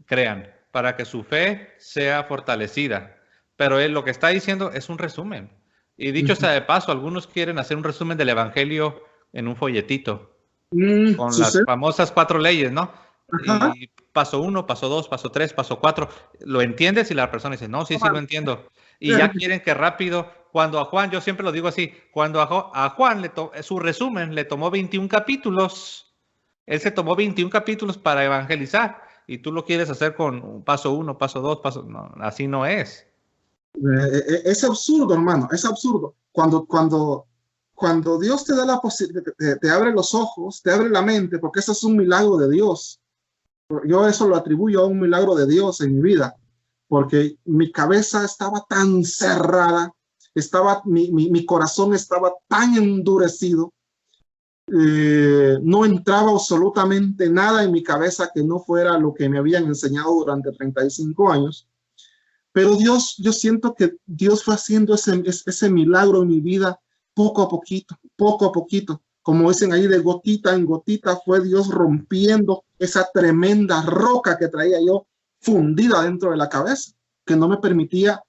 crean, para que su fe sea fortalecida. Pero él lo que está diciendo es un resumen. Y dicho sea de paso, algunos quieren hacer un resumen del Evangelio en un folletito, con las famosas 4 leyes, ¿no? Ajá. Y paso 1, paso 2, paso 3, paso 4. ¿Lo entiendes? Y la persona dice, no, sí lo entiendo. Y ya quieren que rápido, cuando a Juan, yo siempre lo digo así, cuando a Juan su resumen le tomó 21 capítulos, él se tomó 21 capítulos para evangelizar, y tú lo quieres hacer con paso 1, paso 2, paso... No, así no es. Es absurdo, hermano, es absurdo. Cuando Dios te da la posibilidad, te abre los ojos, te abre la mente, porque eso es un milagro de Dios. Yo eso lo atribuyo a un milagro de Dios en mi vida, porque mi cabeza estaba tan cerrada, mi corazón estaba tan endurecido, no entraba absolutamente nada en mi cabeza que no fuera lo que me habían enseñado durante 35 años. Pero Dios, yo siento que Dios fue haciendo ese milagro en mi vida poco a poquito. Como dicen ahí, de gotita en gotita fue Dios rompiendo esa tremenda roca que traía yo fundida dentro de la cabeza, que no me permitía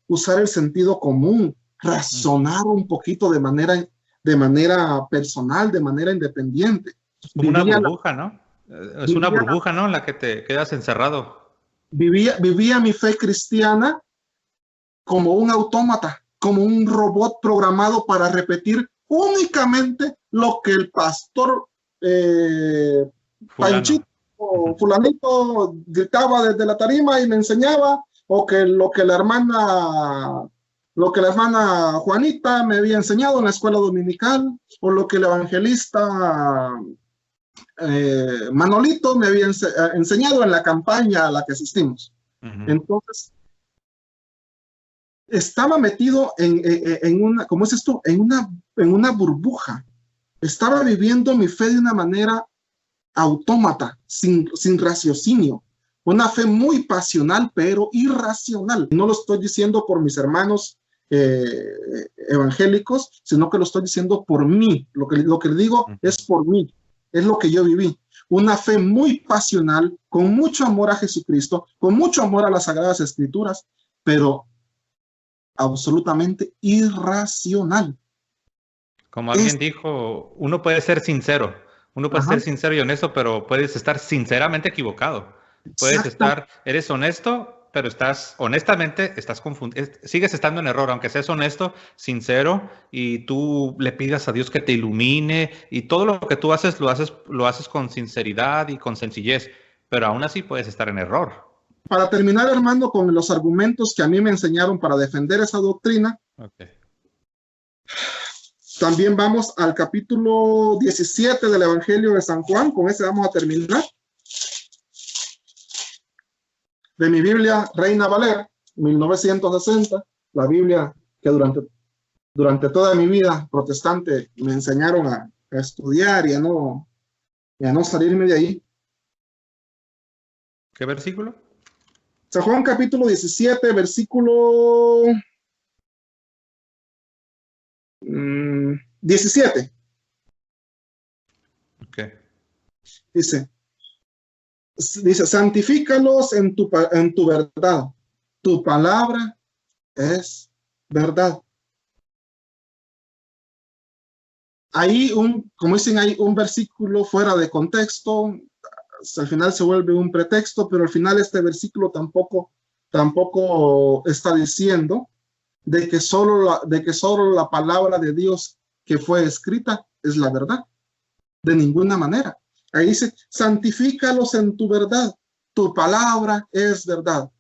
usar el sentido común, razonar un poquito de manera personal, de manera independiente. Es como una burbuja, ¿no? Es una burbuja, ¿no? En la que te quedas encerrado. Vivía mi fe cristiana como un autómata, como un robot programado para repetir únicamente lo que el pastor Panchito o fulanito gritaba desde la tarima y me enseñaba, o que lo que la hermana Juanita me había enseñado en la escuela dominical, o lo que el evangelista Manolito me había enseñado en la campaña a la que asistimos. Entonces, estaba metido en una, ¿cómo dices tú? En una burbuja. Estaba viviendo mi fe de una manera autómata, sin raciocinio. Una fe muy pasional, pero irracional. No lo estoy diciendo por mis hermanos evangélicos, sino que lo estoy diciendo por mí. Lo que digo es por mí. Es lo que yo viví. Una fe muy pasional, con mucho amor a Jesucristo, con mucho amor a las Sagradas Escrituras, pero absolutamente irracional. Como alguien dijo, uno puede ser sincero. Uno puede ser sincero y honesto, pero puedes estar sinceramente equivocado. Puedes eres honesto, pero honestamente, sigues estando en error, aunque seas honesto, sincero, y tú le pidas a Dios que te ilumine, y todo lo que tú haces, lo haces con sinceridad y con sencillez, pero aún así puedes estar en error. Para terminar, hermano, con los argumentos que a mí me enseñaron para defender esa doctrina, también vamos al capítulo 17 del Evangelio de San Juan. Con ese vamos a terminar. De mi Biblia Reina Valera, 1960, la Biblia que durante toda mi vida protestante me enseñaron a estudiar y a no salirme de ahí. ¿Qué versículo? San Juan capítulo 17, versículo 17. Okay. Dice, santifícalos en tu verdad. Tu palabra es verdad. Hay como dicen, hay un versículo fuera de contexto, al final se vuelve un pretexto, pero al final este versículo tampoco está diciendo de que solo la palabra de Dios que fue escrita es la verdad. De ninguna manera. Ahí dice, santifícalos en tu verdad. Tu palabra es verdad.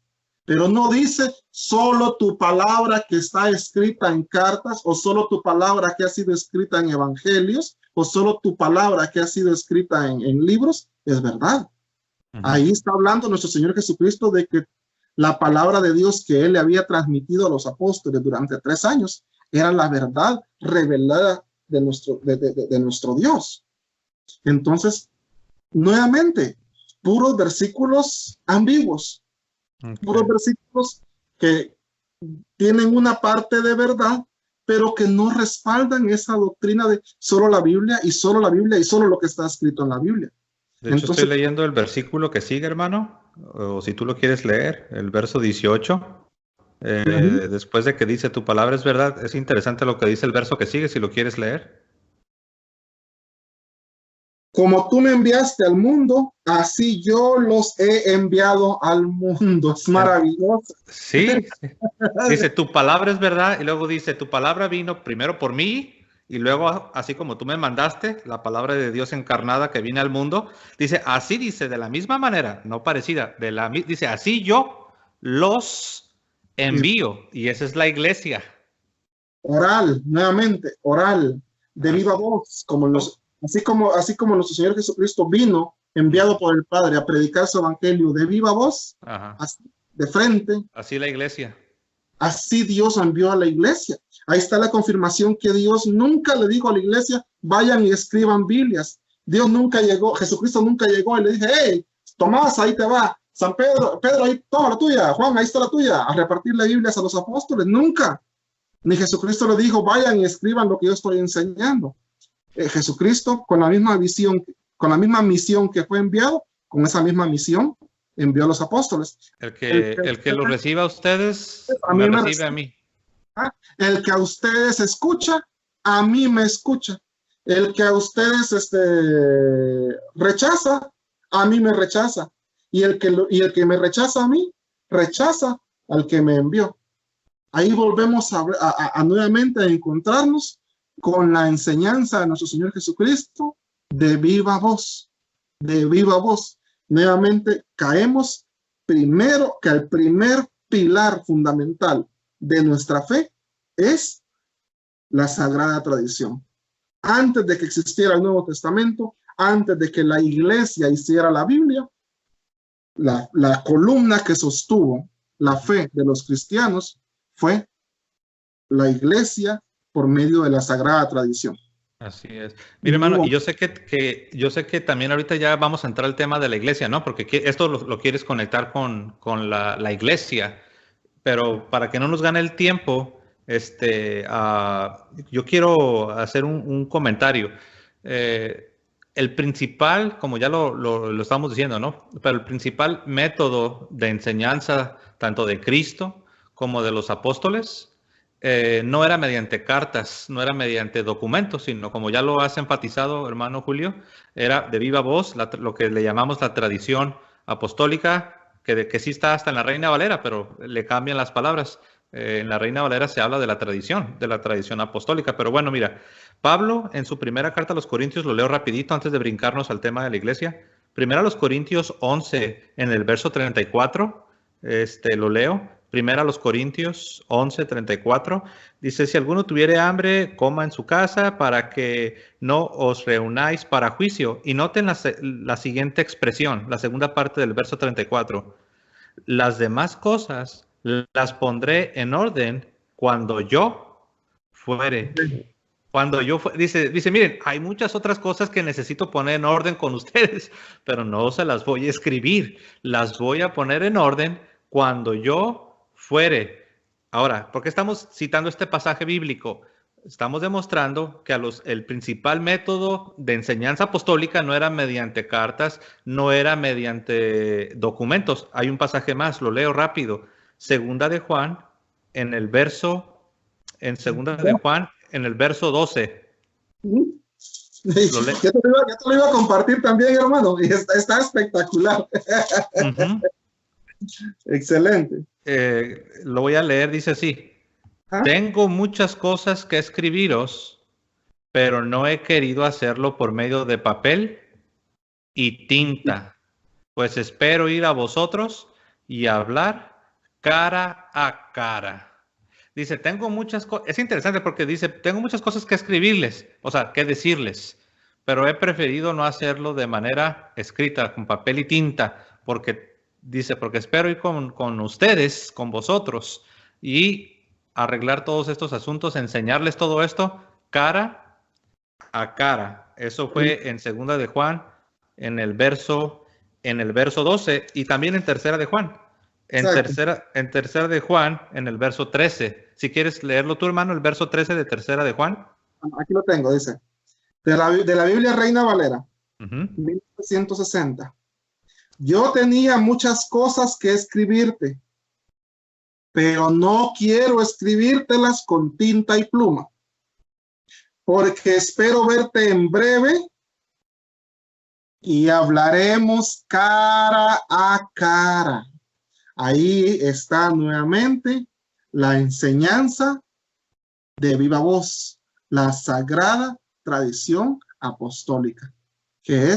Pero no dice solo tu palabra que está escrita en cartas, o solo tu palabra que ha sido escrita en evangelios, o solo tu palabra que ha sido escrita en libros, es verdad. Ahí está hablando nuestro Señor Jesucristo de que la palabra de Dios que Él le había transmitido a los apóstoles durante 3 años era la verdad revelada de nuestro Dios. Entonces, nuevamente, puros versículos ambiguos, puros versículos que tienen una parte de verdad, pero que no respaldan esa doctrina de solo la Biblia y solo la Biblia y solo lo que está escrito en la Biblia. De hecho, estoy leyendo el versículo que sigue, hermano, o si tú lo quieres leer, el verso 18. Después de que dice tu palabra es verdad, es interesante lo que dice el verso que sigue, si lo quieres leer. Como tú me enviaste al mundo, así yo los he enviado al mundo. Es maravilloso. Sí, dice tu palabra es verdad y luego dice tu palabra vino primero por mí y luego así como tú me mandaste, la palabra de Dios encarnada que viene al mundo, dice así, dice de la misma manera, no parecida, dice así yo los envío y esa es la iglesia. Oral, nuevamente, oral, de viva voz, así como nuestro Señor Jesucristo vino, enviado por el Padre a predicar su evangelio de viva voz, así, de frente. Así la iglesia. Así Dios envió a la iglesia. Ahí está la confirmación que Dios nunca le dijo a la iglesia, vayan y escriban Biblias. Dios nunca llegó, Jesucristo nunca llegó y le dije, hey, Tomás, ahí te va. San Pedro, ahí toma la tuya. Juan, ahí está la tuya. A repartirle Biblias a los apóstoles. Nunca. Ni Jesucristo le dijo, vayan y escriban lo que yo estoy enseñando. Jesucristo, con la misma visión, con la misma misión que fue enviado, con esa misma misión, envió a los apóstoles. El que lo reciba a ustedes, me recibe a mí. El que a ustedes escucha, a mí me escucha. El que a ustedes rechaza, a mí me rechaza. Y el que me rechaza a mí, rechaza al que me envió. Ahí volvemos a nuevamente a encontrarnos con la enseñanza de nuestro Señor Jesucristo de viva voz, de viva voz. Nuevamente caemos primero que el primer pilar fundamental de nuestra fe es la sagrada tradición. Antes de que existiera el Nuevo Testamento, antes de que la iglesia hiciera la Biblia, la columna que sostuvo la fe de los cristianos fue la iglesia por medio de la sagrada tradición. Así es. Mira, hermano, y yo sé que también ahorita ya vamos a entrar al tema de la iglesia, ¿no? Porque esto lo quieres conectar con la iglesia, pero para que no nos gane el tiempo, yo quiero hacer un comentario. El principal, como ya lo estamos diciendo, ¿no? Pero el principal método de enseñanza, tanto de Cristo como de los apóstoles, no era mediante cartas, no era mediante documentos, sino como ya lo has enfatizado, hermano Julio, era de viva voz, lo que le llamamos la tradición apostólica, que sí está hasta en la Reina Valera, pero le cambian las palabras. En la Reina Valera se habla de la tradición apostólica. Pero bueno, mira, Pablo en su primera carta a los Corintios, lo leo rapidito antes de brincarnos al tema de la iglesia. Primera a los Corintios 11, en el verso 34, lo leo. Primera a los Corintios 11, 34, dice, si alguno tuviere hambre, coma en su casa para que no os reunáis para juicio. Y noten la siguiente expresión, la segunda parte del verso 34. Las demás cosas las pondré en orden cuando yo fuere Cuando dice, miren, hay muchas otras cosas que necesito poner en orden con ustedes, pero no se las voy a escribir, las voy a poner en orden cuando yo fuere. Ahora, ¿por qué estamos citando este pasaje bíblico? Estamos demostrando que el principal método de enseñanza apostólica no era mediante cartas, no era mediante documentos. Hay un pasaje más, lo leo rápido. Segunda de Juan, en el verso, en Segunda de Juan, en el verso 12. Ya te lo iba a compartir también, hermano, y está espectacular. Excelente. Lo voy a leer, dice así. Tengo muchas cosas que escribiros, pero no he querido hacerlo por medio de papel y tinta, pues espero ir a vosotros y hablar cara a cara. Dice, tengo muchas cosas, es interesante porque dice, tengo muchas cosas que escribirles, o sea, que decirles, pero he preferido no hacerlo de manera escrita, con papel y tinta, porque dice, porque espero ir con ustedes, con vosotros, y arreglar todos estos asuntos, enseñarles todo esto cara a cara. Eso fue en Segunda de Juan, en el verso 12, y también en Tercera de Juan. En tercera de Juan, en el verso 13. Si quieres leerlo tú, hermano, el verso 13 de Tercera de Juan. Aquí lo tengo, dice. De la Biblia Reina Valera, 1960. Yo tenía muchas cosas que escribirte, pero no quiero escribírtelas con tinta y pluma, porque espero verte en breve y hablaremos cara a cara. Ahí está nuevamente la enseñanza de viva voz, la sagrada tradición apostólica, que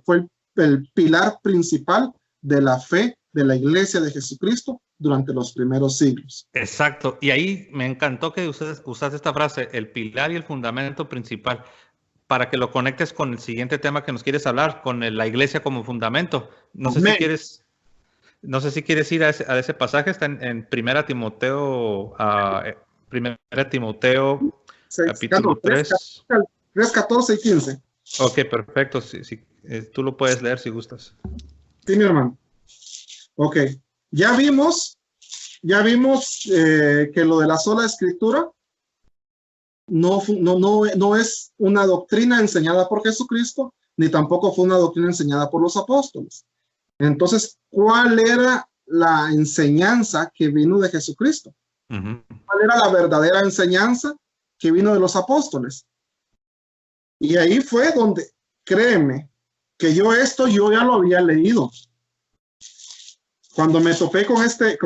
fue el pilar principal de la fe de la Iglesia de Jesucristo durante los primeros siglos. Exacto, y ahí me encantó que usaste esta frase, el pilar y el fundamento principal, para que lo conectes con el siguiente tema que nos quieres hablar, con la iglesia como fundamento. No sé si quieres ir a ese pasaje, está en Primera Timoteo, capítulo 3. 3, 14 y 15. Ok, perfecto, tú lo puedes leer si gustas. Sí, mi hermano. Ok, ya vimos que lo de la sola escritura no es una doctrina enseñada por Jesucristo, ni tampoco fue una doctrina enseñada por los apóstoles. Entonces, ¿cuál era la enseñanza que vino de Jesucristo? ¿Cuál era la verdadera enseñanza que vino de los apóstoles? Y ahí fue donde, créeme, que yo ya lo había leído. Cuando me topé con este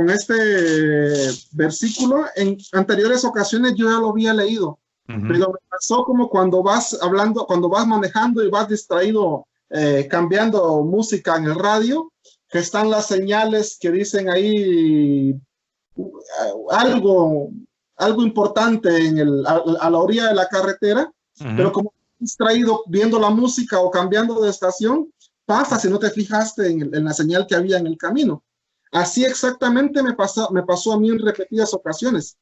versículo, en anteriores ocasiones yo ya lo había leído. Pero me pasó como cuando vas manejando y vas distraído, cambiando música en el radio, que están las señales que dicen ahí algo importante a la orilla de la carretera, pero como distraído viendo la música o cambiando de estación, pasa si no te fijaste en la señal que había en el camino. Así exactamente me pasó a mí en repetidas ocasiones.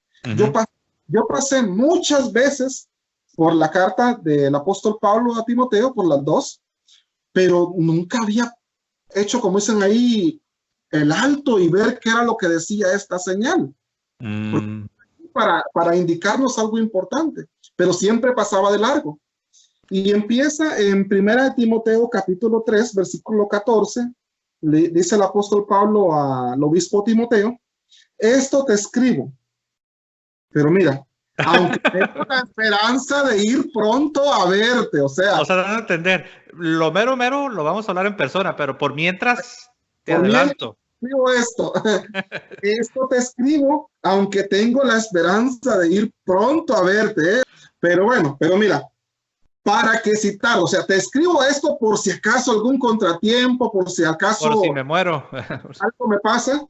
Yo pasé muchas veces por la carta del apóstol Pablo a Timoteo, por las dos, pero nunca había hecho, como dicen ahí, el alto y ver qué era lo que decía esta señal. Para indicarnos algo importante, pero siempre pasaba de largo. Y empieza en 1 Timoteo capítulo 3, versículo 14, le dice el apóstol Pablo al obispo Timoteo, esto te escribo, pero mira, aunque tengo la esperanza de ir pronto a verte, o sea, dando a entender, lo mero lo vamos a hablar en persona, pero por mientras te adelanto. Esto te escribo, aunque tengo la esperanza de ir pronto a verte, pero bueno, pero mira, para que citar, o sea, te escribo esto por si acaso algún contratiempo, por si acaso por si me muero, algo me pasa,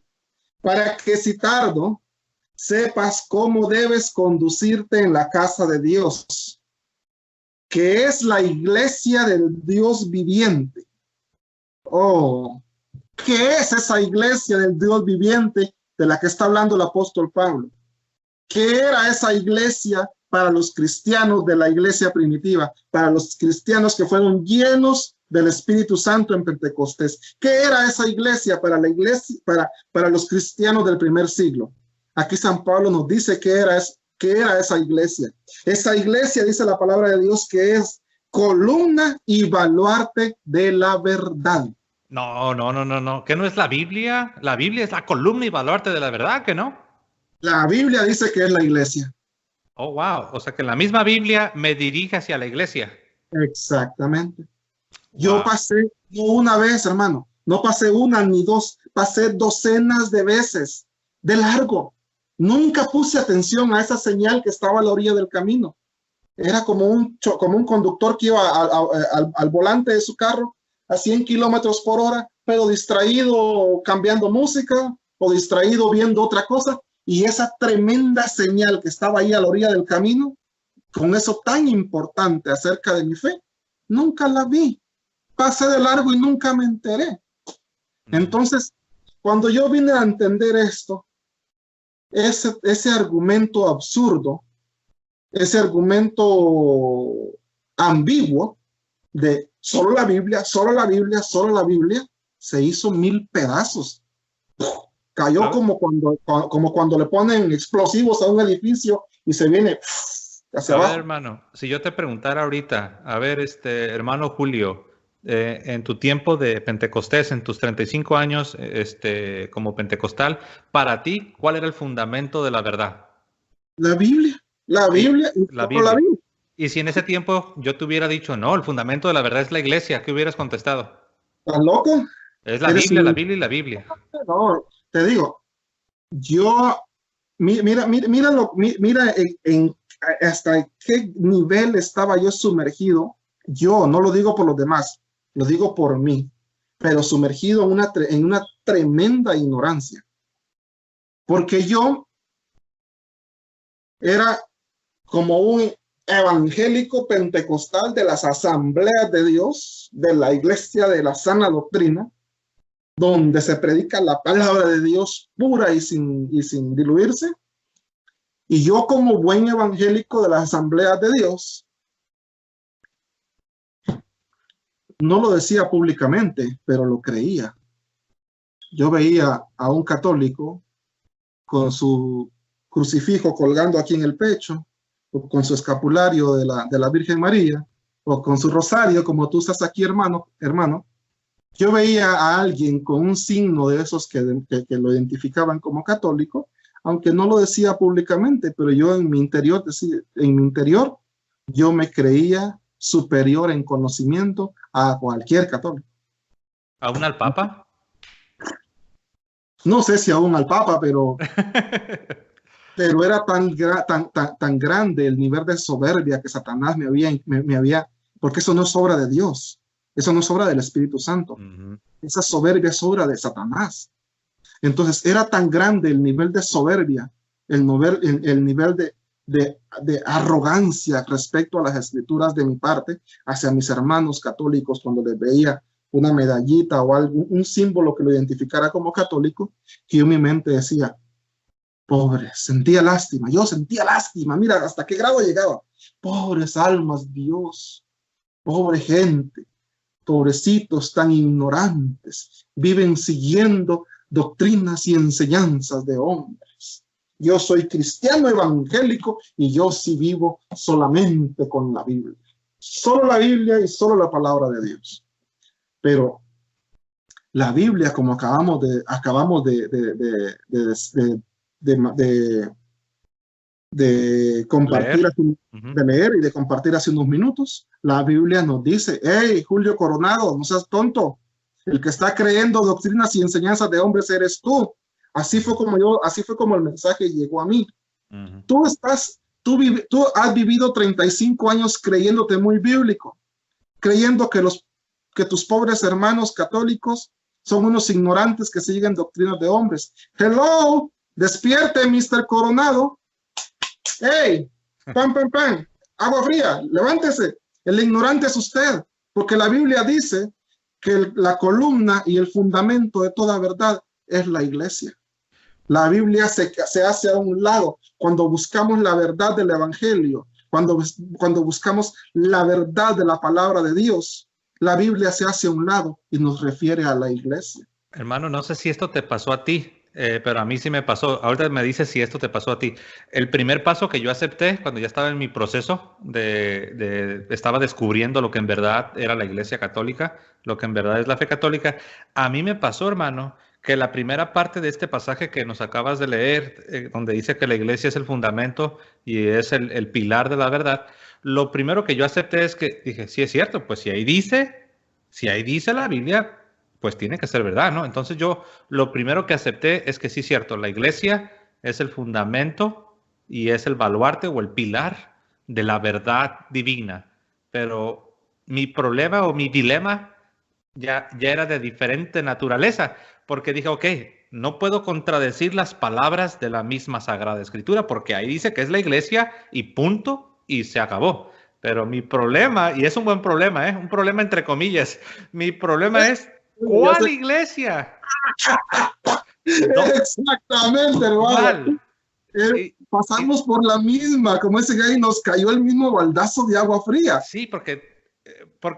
para que si tardo, sepas cómo debes conducirte en la casa de Dios, que es la iglesia del Dios viviente. Oh, ¿qué es esa iglesia del Dios viviente de la que está hablando el apóstol Pablo? ¿Qué era esa iglesia para los cristianos de la iglesia primitiva? Para los cristianos que fueron llenos del Espíritu Santo en Pentecostés. ¿Qué era esa iglesia para la iglesia, para los cristianos del primer siglo? Aquí San Pablo nos dice qué era esa iglesia. Esa iglesia, dice la palabra de Dios, que es columna y baluarte de la verdad. No. ¿Qué no es la Biblia? La Biblia es la columna y baluarte de la verdad, ¿que no? La Biblia dice que es la iglesia. Oh, wow. O sea que la misma Biblia me dirige hacia la iglesia. Exactamente. Wow. Yo pasé, no una vez, hermano, no pasé una ni dos, pasé docenas de veces de largo. Nunca puse atención a esa señal que estaba a la orilla del camino. Era como un conductor que iba al volante de su carro a 100 kilómetros por hora, pero distraído cambiando música o distraído viendo otra cosa. Y esa tremenda señal que estaba ahí a la orilla del camino, con eso tan importante acerca de mi fe, nunca la vi. Pasé de largo y nunca me enteré. Entonces, cuando yo vine a entender esto, ese argumento absurdo, ese argumento ambiguo de solo la Biblia, solo la Biblia, solo la Biblia, se hizo 1000 pedazos. Cayó como cuando le ponen explosivos a un edificio y se viene hacia abajo. A ver, hermano, si yo te preguntara ahorita, a ver, hermano Julio, en tu tiempo de Pentecostés, en tus 35 años como pentecostal, para ti, ¿cuál era el fundamento de la verdad? La Biblia, la Biblia, la Biblia. Y si en ese tiempo yo te hubiera dicho, no, el fundamento de la verdad es la iglesia, ¿qué hubieras contestado? ¿Estás loco? Es la Biblia, la Biblia y la Biblia. No, te digo, yo, mira hasta qué nivel estaba yo sumergido. Yo no lo digo por los demás, lo digo por mí, pero sumergido en una tremenda ignorancia. Porque yo era como un evangélico pentecostal de las asambleas de Dios, de la iglesia de la sana doctrina, donde se predica la palabra de Dios pura y sin diluirse. Y yo, como buen evangélico de las asambleas de Dios, no lo decía públicamente, pero lo creía. Yo veía a un católico con su crucifijo colgando aquí en el pecho, o con su escapulario de la Virgen María, o con su rosario, como tú estás aquí, hermano. Yo veía a alguien con un signo de esos que lo identificaban como católico, aunque no lo decía públicamente, pero yo en mi interior, yo me creía superior en conocimiento a cualquier católico. ¿Aún al Papa? No sé si aún al Papa, pero era tan grande el nivel de soberbia que Satanás me había, porque eso no es obra de Dios. Eso no es obra del Espíritu Santo. Esa soberbia es obra de Satanás. Entonces era tan grande el nivel de soberbia, el nivel de arrogancia respecto a las escrituras de mi parte hacia mis hermanos católicos cuando les veía una medallita o un símbolo que lo identificara como católico, que yo en mi mente decía, pobre, yo sentía lástima, mira hasta qué grado llegaba. Pobres almas, Dios, pobre gente. Pobrecitos tan ignorantes, viven siguiendo doctrinas y enseñanzas de hombres. Yo soy cristiano evangélico y yo sí vivo solamente con la Biblia. Solo la Biblia y solo la palabra de Dios. Pero la Biblia, como acabamos de compartir, de leer y de compartir hace unos minutos, la Biblia nos dice, hey, Julio Coronado, no seas tonto, el que está creyendo doctrinas y enseñanzas de hombres eres tú. Así fue como el mensaje llegó a mí. Tú has vivido 35 años creyéndote muy bíblico, creyendo que tus pobres hermanos católicos son unos ignorantes que siguen doctrinas de hombres. Hello, despierte, Mr. Coronado. ¡Hey! ¡Pam! Agua fría, levántese. El ignorante es usted, porque la Biblia dice que la columna y el fundamento de toda verdad es la iglesia. La Biblia se hace a un lado cuando buscamos la verdad del Evangelio, cuando buscamos la verdad de la palabra de Dios. La Biblia se hace a un lado y nos refiere a la iglesia. Hermano, no sé si esto te pasó a ti, pero a mí sí me pasó. Ahorita me dices si esto te pasó a ti. El primer paso que yo acepté cuando ya estaba en mi proceso estaba descubriendo lo que en verdad era la Iglesia Católica, lo que en verdad es la fe católica. A mí me pasó, hermano, que la primera parte de este pasaje que nos acabas de leer, donde dice que la Iglesia es el fundamento y es el pilar de la verdad, lo primero que yo acepté es que dije, sí es cierto, pues si ahí dice la Biblia, pues tiene que ser verdad, ¿no? Entonces yo lo primero que acepté es que sí es cierto, la iglesia es el fundamento y es el baluarte o el pilar de la verdad divina. Pero mi problema o mi dilema ya era de diferente naturaleza, porque dije, ok, no puedo contradecir las palabras de la misma Sagrada Escritura, porque ahí dice que es la iglesia y punto, y se acabó. Pero mi problema, y es un buen problema, un problema entre comillas, mi problema es, ¿cuál iglesia? Exactamente, hermano. ¿Cuál? Pasamos por la misma, como ese gallo, nos cayó el mismo baldazo de agua fría. Sí, porque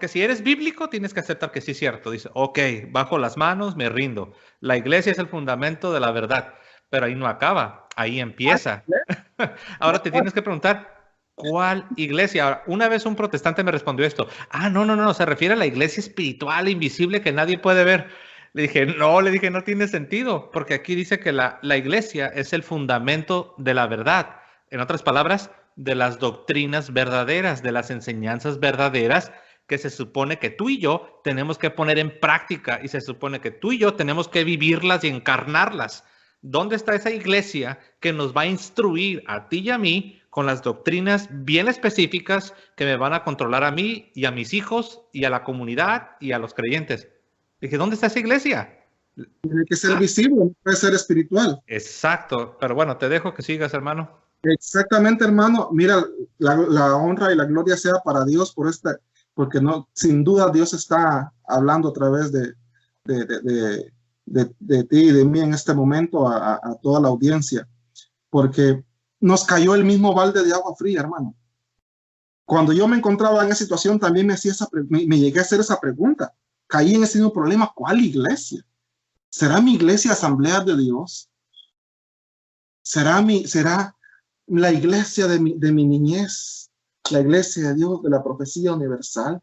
si eres bíblico tienes que aceptar que sí es cierto. Dice, ok, bajo las manos, me rindo. La iglesia es el fundamento de la verdad, pero ahí no acaba, ahí empieza. Ahora te tienes que preguntar, ¿cuál iglesia? Ahora, una vez un protestante me respondió esto. No, se refiere a la iglesia espiritual, invisible, que nadie puede ver. Le dije, no tiene sentido, porque aquí dice que la iglesia es el fundamento de la verdad. En otras palabras, de las doctrinas verdaderas, de las enseñanzas verdaderas que se supone que tú y yo tenemos que poner en práctica y se supone que tú y yo tenemos que vivirlas y encarnarlas. ¿Dónde está esa iglesia que nos va a instruir a ti y a mí con las doctrinas bien específicas que me van a controlar a mí y a mis hijos y a la comunidad y a los creyentes? Dije, ¿dónde está esa iglesia? Tiene que ser visible, no puede ser espiritual. Exacto, pero bueno, te dejo que sigas, hermano. Exactamente, hermano. Mira, la honra y la gloria sea para Dios porque no, sin duda Dios está hablando a través de ti y de mí en este momento a toda la audiencia, porque nos cayó el mismo balde de agua fría, hermano. Cuando yo me encontraba en esa situación, también me llegué a hacer esa pregunta. Caí en ese mismo problema. ¿Cuál iglesia? ¿Será mi iglesia Asamblea de Dios? ¿Será la iglesia de mi niñez? ¿La iglesia de Dios de la profecía universal?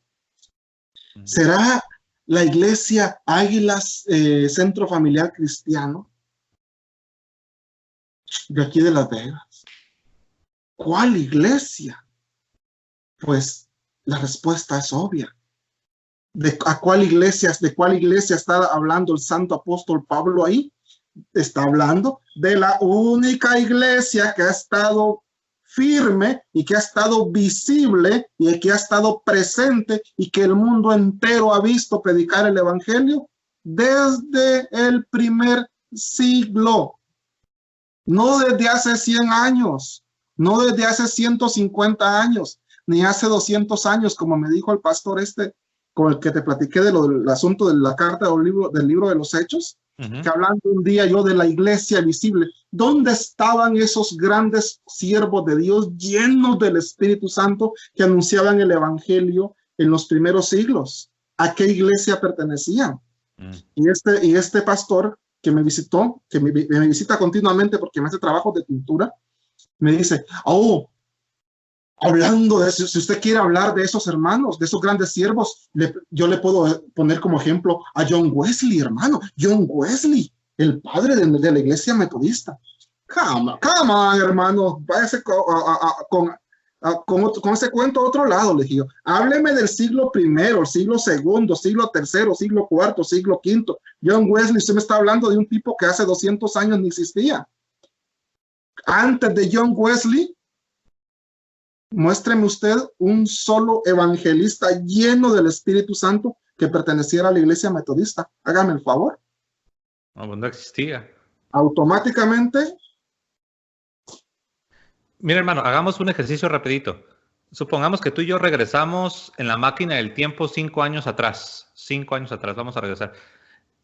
¿Será la iglesia Águilas Centro Familiar Cristiano de aquí de Las Vegas? ¿Cuál iglesia? Pues la respuesta es obvia. ¿De cuál iglesia está hablando el santo apóstol Pablo ahí? Está hablando de la única iglesia que ha estado firme y que ha estado visible y que ha estado presente y que el mundo entero ha visto predicar el evangelio desde el primer siglo. No desde hace 100 años, no desde hace 150 años, ni hace 200 años, como me dijo el pastor con el que te platiqué del asunto de la carta del libro de los Hechos, que hablando un día yo de la iglesia visible, ¿dónde estaban esos grandes siervos de Dios llenos del Espíritu Santo que anunciaban el evangelio en los primeros siglos? ¿A qué iglesia pertenecían? Y este pastor que me visitó, que me visita continuamente porque me hace trabajos de pintura, me dice, hablando de eso, si usted quiere hablar de esos hermanos, de esos grandes siervos, yo le puedo poner como ejemplo a John Wesley, hermano. John Wesley, el padre de la iglesia metodista. Come on, hermano, váyase con ese cuento a otro lado, le dije. Hábleme del siglo primero, siglo segundo, siglo tercero, siglo cuarto, siglo quinto. John Wesley, usted me está hablando de un tipo que hace 200 años ni existía. Antes de John Wesley, muéstreme usted un solo evangelista lleno del Espíritu Santo que perteneciera a la iglesia metodista. Hágame el favor. No existía. Automáticamente. Mira, hermano, hagamos un ejercicio rapidito. Supongamos que tú y yo regresamos en la máquina del tiempo 5 años atrás. 5 años atrás, vamos a regresar.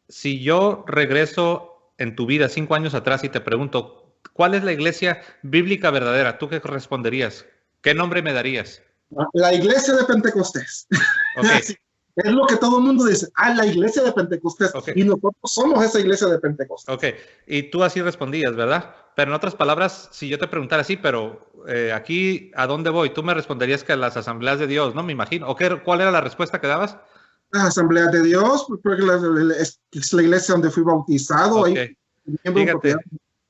Si yo regreso en tu vida 5 años atrás y te pregunto, ¿cuál es la iglesia bíblica verdadera? ¿Tú qué responderías? ¿Qué nombre me darías? La iglesia de Pentecostés. Okay. Es lo que todo el mundo dice, la iglesia de Pentecostés. Okay. Y nosotros somos esa iglesia de Pentecostés. Ok, y tú así respondías, ¿verdad? Pero en otras palabras, si yo te preguntara así, pero aquí, ¿a dónde voy? Tú me responderías que a las asambleas de Dios, ¿no? Me imagino. ¿Cuál era la respuesta que dabas? Las asambleas de Dios, porque es la iglesia donde fui bautizado. Ok. Ahí, Fíjate,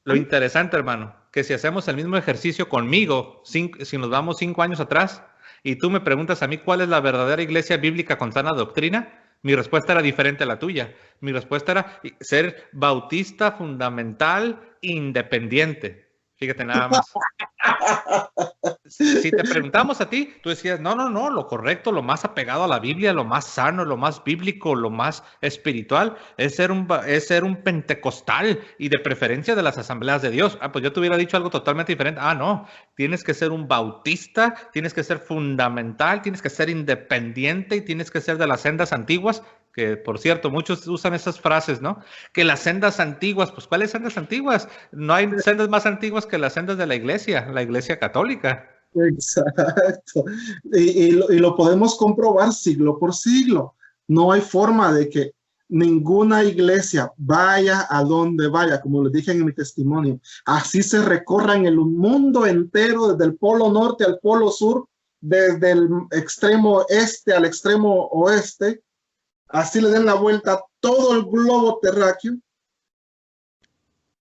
lo interesante, hermano, que si hacemos el mismo ejercicio conmigo, si nos vamos 5 años atrás, y tú me preguntas a mí cuál es la verdadera iglesia bíblica con sana doctrina, mi respuesta era diferente a la tuya. Mi respuesta era ser bautista fundamental independiente. Fíjate nada más. Si te preguntamos a ti, tú decías, no, lo correcto, lo más apegado a la Biblia, lo más sano, lo más bíblico, lo más espiritual, es ser un pentecostal y de preferencia de las asambleas de Dios. Pues yo te hubiera dicho algo totalmente diferente. No, tienes que ser un bautista, tienes que ser fundamental, tienes que ser independiente y tienes que ser de las sendas antiguas, que por cierto, muchos usan esas frases, ¿no? Que las sendas antiguas, pues ¿cuáles sendas antiguas? No hay sendas más antiguas que las sendas de la iglesia católica. Exacto. Y lo podemos comprobar siglo por siglo. No hay forma de que ninguna iglesia vaya a donde vaya, como les dije en mi testimonio. Así se recorra en el mundo entero, desde el polo norte al polo sur, desde el extremo este al extremo oeste. Así le den la vuelta a todo el globo terráqueo.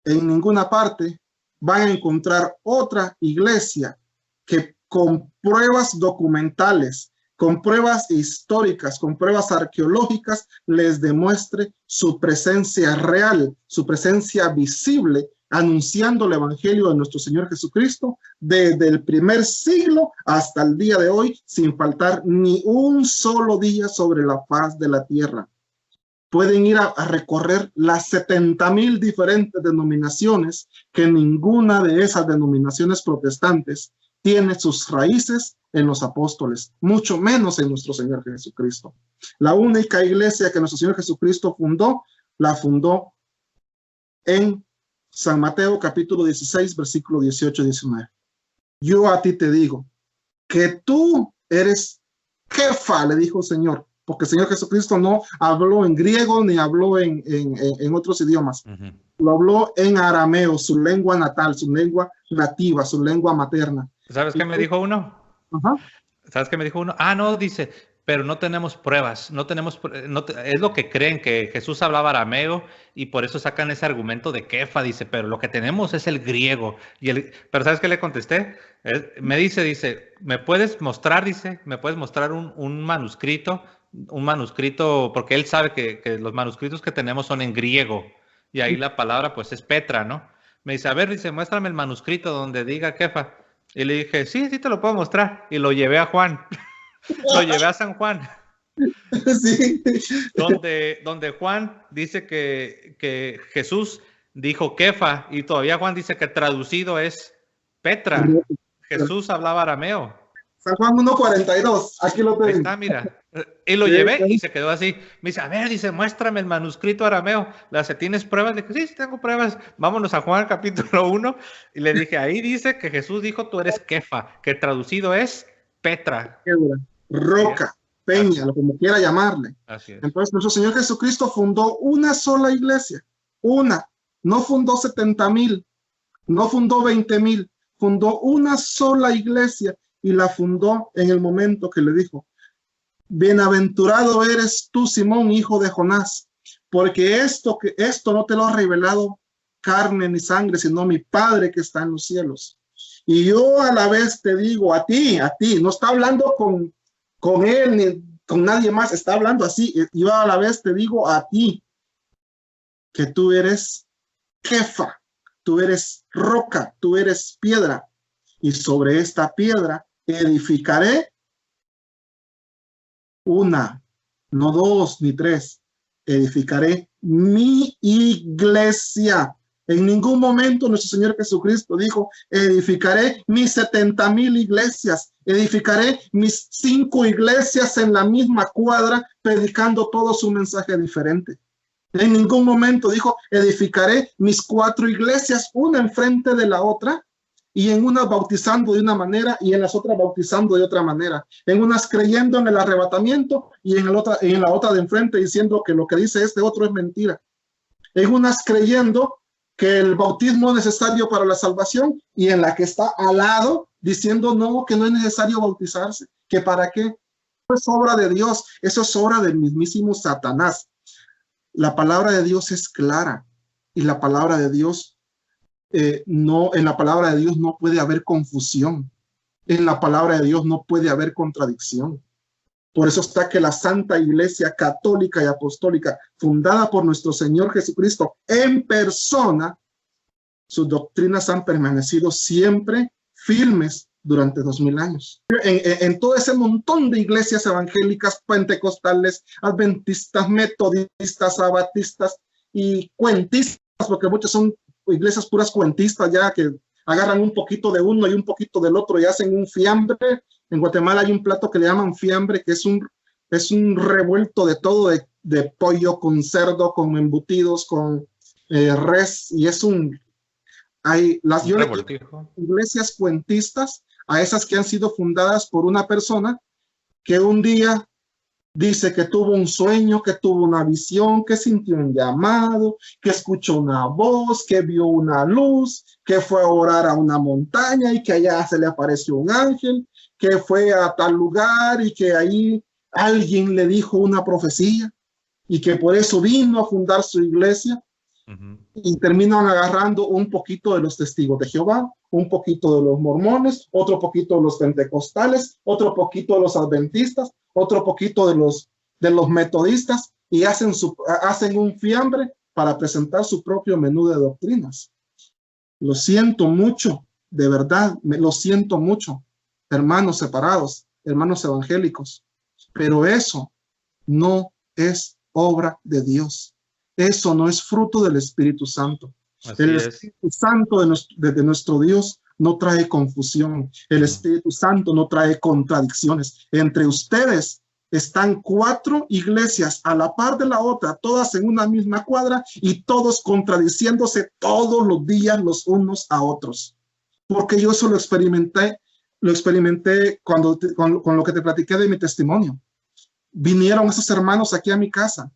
En ninguna parte van a encontrar otra iglesia que con pruebas documentales, con pruebas históricas, con pruebas arqueológicas, les demuestre su presencia real, su presencia visible, anunciando el evangelio de nuestro Señor Jesucristo desde el primer siglo hasta el día de hoy, sin faltar ni un solo día sobre la faz de la tierra. Pueden ir a recorrer las 70,000 diferentes denominaciones, que ninguna de esas denominaciones protestantes tiene sus raíces en los apóstoles, mucho menos en nuestro Señor Jesucristo. La única iglesia que nuestro Señor Jesucristo fundó, la fundó en San Mateo capítulo 16, versículo 18-19. Yo a ti te digo que tú eres Kefa, le dijo el Señor, porque el Señor Jesucristo no habló en griego ni habló en otros idiomas. Lo habló en arameo, su lengua natal, su lengua nativa, su lengua materna. ¿Sabes qué me dijo uno? ¿Sabes qué me dijo uno? No, dice, pero no tenemos pruebas, es lo que creen, que Jesús hablaba arameo y por eso sacan ese argumento de Kefa, dice, pero lo que tenemos es el griego. Pero ¿sabes qué le contesté? Me dice, ¿me puedes mostrar, un manuscrito, porque él sabe que los manuscritos que tenemos son en griego y ahí la palabra pues es Petra, ¿no? Me dice, a ver, muéstrame el manuscrito donde diga Kefa. Y le dije, sí, te lo puedo mostrar. Y lo llevé a Juan. Lo llevé a San Juan. Sí. Donde Juan dice que Jesús dijo Kefa y todavía Juan dice que traducido es Petra. Jesús hablaba arameo. San Juan 1:42, aquí lo tengo. Ahí está, mira. Y lo llevé y se quedó así. Me dice, a ver, muéstrame el manuscrito arameo. Le dice, ¿tienes pruebas? Le dije, sí, tengo pruebas. Vámonos a Juan capítulo 1. Y le dije, ahí dice que Jesús dijo, tú eres Kefa, que traducido es Petra. Roca, peña, lo como quiera llamarle. Así es. Entonces, nuestro Señor Jesucristo fundó una sola iglesia. Una. No fundó 70,000. No fundó 20,000. Fundó una sola iglesia y la fundó en el momento que le dijo, bienaventurado eres tú, Simón, hijo de Jonás, porque esto no te lo ha revelado carne ni sangre, sino mi Padre que está en los cielos. Y yo a la vez te digo a ti, no está hablando con él ni con nadie más, está hablando así. Yo a la vez te digo a ti que tú eres Kefa, tú eres roca, tú eres piedra, y sobre esta piedra edificaré una, no dos ni tres, edificaré mi iglesia. En ningún momento nuestro Señor Jesucristo dijo, edificaré mis 70,000 iglesias, edificaré mis 5 iglesias en la misma cuadra, predicando todo su mensaje diferente. En ningún momento dijo, edificaré mis 4 iglesias, una enfrente de la otra, y en unas bautizando de una manera y en las otras bautizando de otra manera. En unas creyendo en el arrebatamiento y en la otra de enfrente diciendo que lo que dice este otro es mentira. En unas creyendo que el bautismo es necesario para la salvación y en la que está al lado diciendo no, que no es necesario bautizarse, que para qué. Eso es obra de Dios, eso es obra del mismísimo Satanás. La palabra de Dios es clara y la palabra de Dios en la palabra de Dios no puede haber confusión. En la palabra de Dios no puede haber contradicción. Por eso está que la Santa Iglesia Católica y Apostólica, fundada por nuestro Señor Jesucristo en persona, sus doctrinas han permanecido siempre firmes durante 2000 años. En todo ese montón de iglesias evangélicas, pentecostales, adventistas, metodistas, sabatistas y cuentistas, porque muchos son iglesias puras cuentistas ya que agarran un poquito de uno y un poquito del otro y hacen un fiambre. En Guatemala hay un plato que le llaman fiambre, que es un revuelto de todo, de pollo con cerdo, con embutidos, con res, y hay las iglesias cuentistas a esas que han sido fundadas por una persona que un día dice que tuvo un sueño, que tuvo una visión, que sintió un llamado, que escuchó una voz, que vio una luz, que fue a orar a una montaña y que allá se le apareció un ángel, que fue a tal lugar y que ahí alguien le dijo una profecía y que por eso vino a fundar su iglesia. Y terminan agarrando un poquito de los testigos de Jehová, un poquito de los mormones, otro poquito de los pentecostales, otro poquito de los adventistas, otro poquito de los metodistas y hacen un fiambre para presentar su propio menú de doctrinas. Lo siento mucho, de verdad, lo siento mucho, hermanos separados, hermanos evangélicos, pero eso no es obra de Dios. Eso no es fruto del Espíritu Santo. El Espíritu Santo de nuestro Dios no trae confusión. El Espíritu Santo no trae contradicciones. Entre ustedes están 4 iglesias a la par de la otra, todas en una misma cuadra y todos contradiciéndose todos los días los unos a otros. Porque yo eso lo experimenté con lo que te platiqué de mi testimonio. Vinieron esos hermanos aquí a mi casa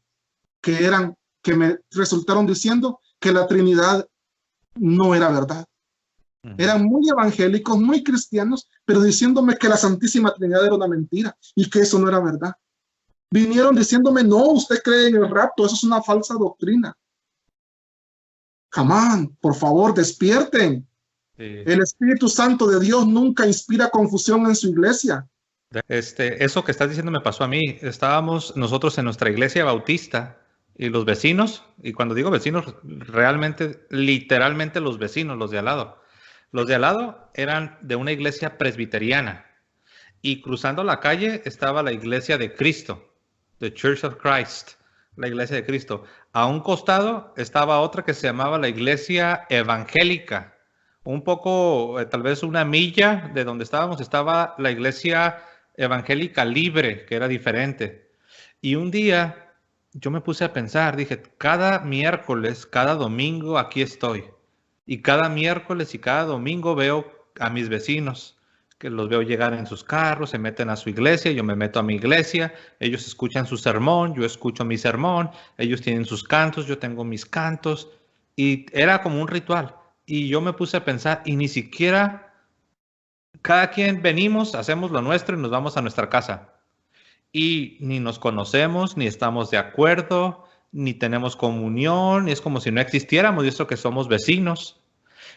que me resultaron diciendo que la Trinidad no era verdad. Eran muy evangélicos, muy cristianos, pero diciéndome que la Santísima Trinidad era una mentira y que eso no era verdad. Vinieron diciéndome, no, usted cree en el rapto, eso es una falsa doctrina. Come on, por favor, despierten. Sí. El Espíritu Santo de Dios nunca inspira confusión en su iglesia. Eso que estás diciendo me pasó a mí. Estábamos nosotros en nuestra iglesia bautista y los vecinos, y cuando digo vecinos, realmente, literalmente los vecinos, los de al lado. Los de al lado eran de una iglesia presbiteriana y cruzando la calle estaba la iglesia de Cristo, The Church of Christ, la iglesia de Cristo. A un costado estaba otra que se llamaba la iglesia evangélica. Un poco, tal vez una milla de donde estábamos, estaba la iglesia evangélica libre, que era diferente. Y un día yo me puse a pensar, dije, cada miércoles, cada domingo aquí estoy. Y cada miércoles y cada domingo veo a mis vecinos, que los veo llegar en sus carros, se meten a su iglesia, yo me meto a mi iglesia, ellos escuchan su sermón, yo escucho mi sermón, ellos tienen sus cantos, yo tengo mis cantos. Y era como un ritual. Y yo me puse a pensar, y ni siquiera cada quien venimos, hacemos lo nuestro y nos vamos a nuestra casa. Y ni nos conocemos, ni estamos de acuerdo, ni tenemos comunión, y es como si no existiéramos, y eso que somos vecinos.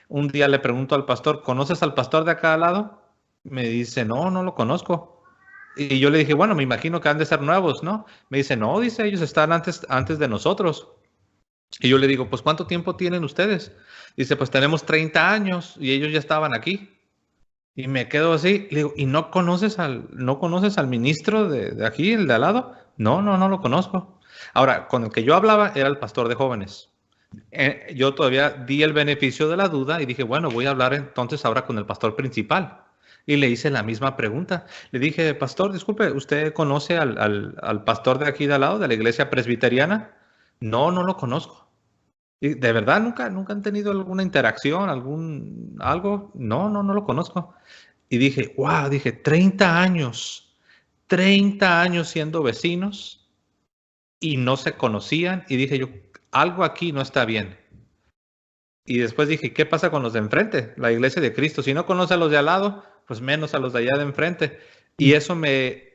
Un día le pregunto al pastor, ¿conoces al pastor de acá al lado? Me dice, no, no lo conozco. Y yo le dije, bueno, me imagino que han de ser nuevos, ¿no? Me dice, no, dice, ellos están antes de nosotros. Y yo le digo, pues, ¿cuánto tiempo tienen ustedes? Dice, pues tenemos 30 años y ellos ya estaban aquí. Y me quedo así, le digo, ¿y no conoces al ministro de aquí, el de al lado? No, no lo conozco. Ahora, con el que yo hablaba era el pastor de jóvenes. Yo todavía di el beneficio de la duda y dije, bueno, voy a hablar entonces ahora con el pastor principal. Y le hice la misma pregunta. Le dije, pastor, disculpe, ¿usted conoce al pastor de aquí de al lado, de la iglesia presbiteriana? No, no lo conozco. Y de verdad, nunca han tenido alguna interacción, algo. No, no lo conozco. Y dije, wow, dije, 30 años siendo vecinos y no se conocían. Y dije yo, algo aquí no está bien. Y después dije, ¿qué pasa con los de enfrente? La iglesia de Cristo. Si no conoce a los de al lado, pues menos a los de allá de enfrente. Y eso me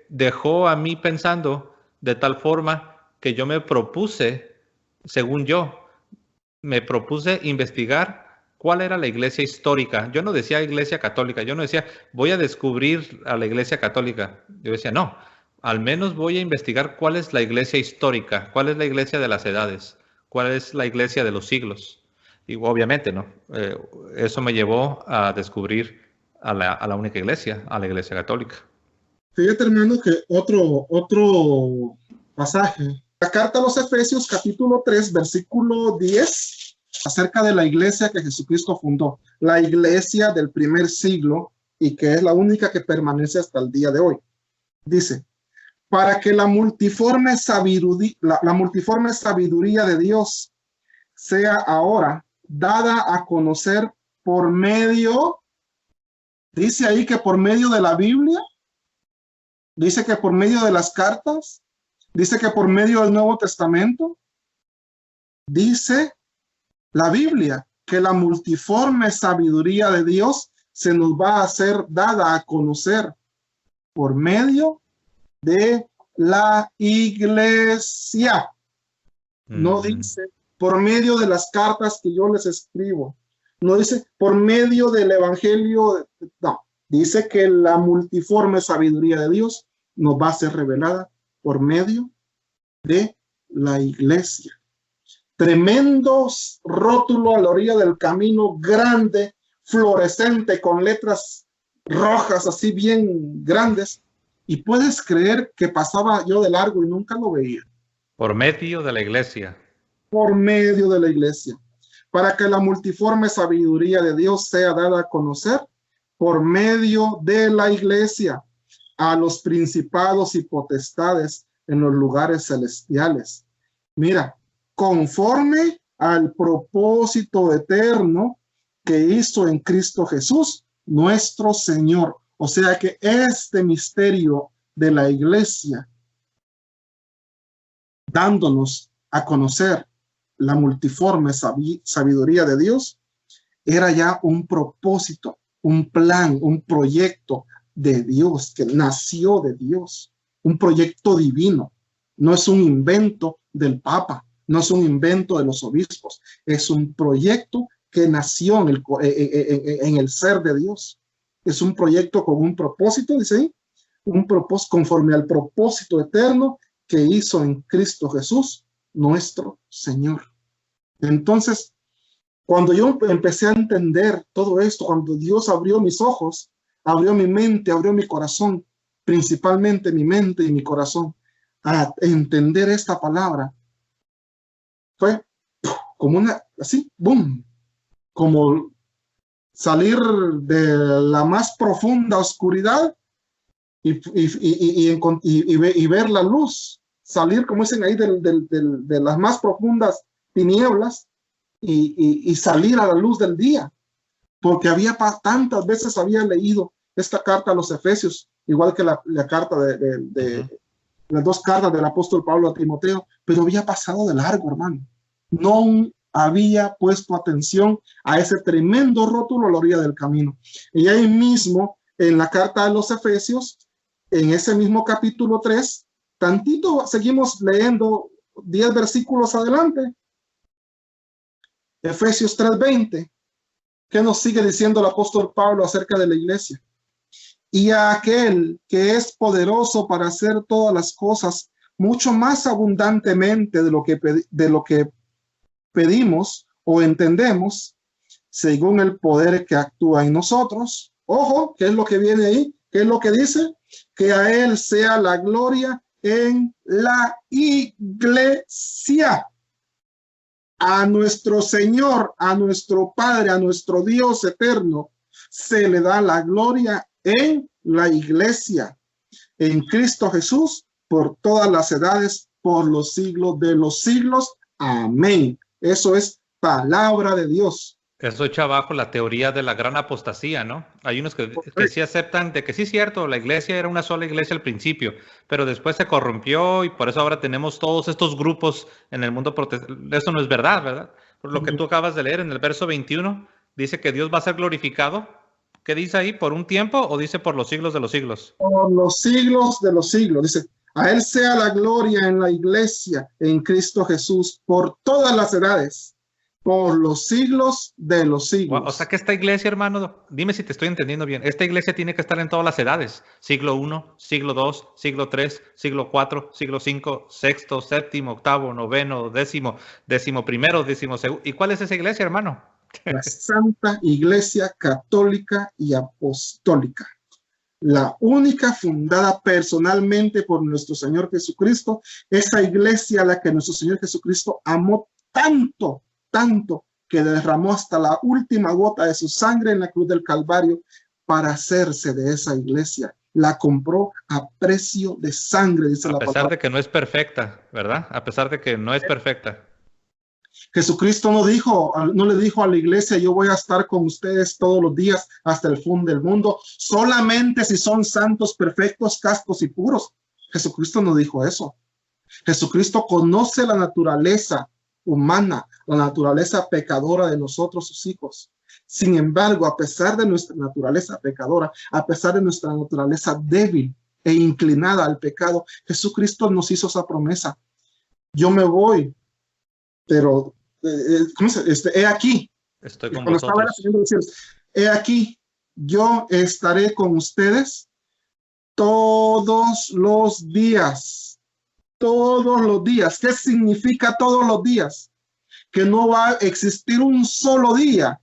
dejó a mí pensando de tal forma que yo me propuse, según yo, me propuse investigar cuál era la iglesia histórica. Yo no decía iglesia católica, yo no decía voy a descubrir a la iglesia católica. Yo decía, no, al menos voy a investigar cuál es la iglesia histórica, cuál es la iglesia de las edades, cuál es la iglesia de los siglos. Y obviamente, ¿no? Eso me llevó a descubrir a la única iglesia, a la iglesia católica. Fíjate, hermano, que otro pasaje. La carta a los Efesios, capítulo 3, versículo 10, acerca de la iglesia que Jesucristo fundó, la iglesia del primer siglo y que es la única que permanece hasta el día de hoy. Dice, para que la multiforme sabiduría de Dios sea ahora dada a conocer por medio, dice ahí que por medio de la Biblia, dice que por medio de las cartas, dice que por medio del Nuevo Testamento, dice la Biblia que la multiforme sabiduría de Dios se nos va a ser dada a conocer por medio de la iglesia. No dice por medio de las cartas que yo les escribo. No dice por medio del evangelio. No, dice que la multiforme sabiduría de Dios nos va a ser revelada por medio de la iglesia. Tremendo rótulo a la orilla del camino, grande, fluorescente, con letras rojas así bien grandes. Y puedes creer que pasaba yo de largo y nunca lo veía. Por medio de la iglesia. Por medio de la iglesia. Para que la multiforme sabiduría de Dios sea dada a conocer por medio de la iglesia a los principados y potestades en los lugares celestiales. Mira, conforme al propósito eterno que hizo en Cristo Jesús, nuestro Señor. O sea que este misterio de la iglesia, dándonos a conocer la multiforme sabiduría de Dios, era ya un propósito, un plan, un proyecto de Dios, que nació de Dios, un proyecto divino. No es un invento del Papa, no es un invento de los obispos, es un proyecto que nació en el ser de Dios. Es un proyecto con un propósito, dice ahí, un propósito conforme al propósito eterno que hizo en Cristo Jesús, nuestro Señor. Entonces, cuando yo empecé a entender todo esto, cuando Dios abrió mis ojos, abrió mi mente, abrió mi corazón, principalmente mi mente y mi corazón, a entender esta palabra, fue como una, así, boom, como salir de la más profunda oscuridad y ver la luz, salir, como dicen ahí, de las más profundas tinieblas y salir a la luz del día, porque tantas veces había leído esta carta a los Efesios, igual que la carta las dos cartas del apóstol Pablo a Timoteo, pero había pasado de largo, hermano. No había puesto atención a ese tremendo rótulo a la orilla del camino. Y ahí mismo, en la carta a los Efesios, en ese mismo capítulo 3, tantito seguimos leyendo 10 versículos adelante, Efesios 3:20, ¿qué nos sigue diciendo el apóstol Pablo acerca de la iglesia? Y a aquel que es poderoso para hacer todas las cosas mucho más abundantemente de lo que pedimos o entendemos, según el poder que actúa en nosotros. Ojo, ¿qué es lo que viene ahí? ¿Qué es lo que dice? Que a él sea la gloria en la iglesia. A nuestro Señor, a nuestro Padre, a nuestro Dios eterno, se le da la gloria en la iglesia, en Cristo Jesús, por todas las edades, por los siglos de los siglos. Amén. Eso es palabra de Dios. Eso echa abajo la teoría de la gran apostasía, ¿no? Hay unos que sí aceptan de que sí es cierto, la iglesia era una sola iglesia al principio, pero después se corrompió y por eso ahora tenemos todos estos grupos en el mundo protestante. Eso no es verdad, ¿verdad? Por lo que tú acabas de leer en el verso 21, dice que Dios va a ser glorificado. ¿Qué dice ahí? ¿Por un tiempo o dice por los siglos de los siglos? Por los siglos de los siglos. Dice, a Él sea la gloria en la iglesia, en Cristo Jesús, por todas las edades, por los siglos de los siglos. O sea que esta iglesia, hermano, dime si te estoy entendiendo bien, esta iglesia tiene que estar en todas las edades, siglo I, siglo II, siglo III, siglo IV, siglo V, sexto, séptimo, octavo, noveno, décimo, décimo primero, décimo segundo. ¿Y cuál es esa iglesia, hermano? La Santa Iglesia Católica y Apostólica, la única fundada personalmente por nuestro Señor Jesucristo, esa iglesia a la que nuestro Señor Jesucristo amó tanto, tanto, que derramó hasta la última gota de su sangre en la cruz del Calvario para hacerse de esa iglesia. La compró a precio de sangre, dice la palabra. A pesar de que no es perfecta, ¿verdad? A pesar de que no es perfecta. Jesucristo no le dijo a la iglesia, yo voy a estar con ustedes todos los días hasta el fin del mundo, solamente si son santos, perfectos, castos y puros. Jesucristo no dijo eso. Jesucristo conoce la naturaleza humana, la naturaleza pecadora de nosotros, sus hijos. Sin embargo, a pesar de nuestra naturaleza pecadora, a pesar de nuestra naturaleza débil e inclinada al pecado, Jesucristo nos hizo esa promesa. Yo me voy, pero he aquí. Estoy con vosotros. He aquí, yo estaré con ustedes todos los días. Todos los días. ¿Qué significa todos los días? Que no va a existir un solo día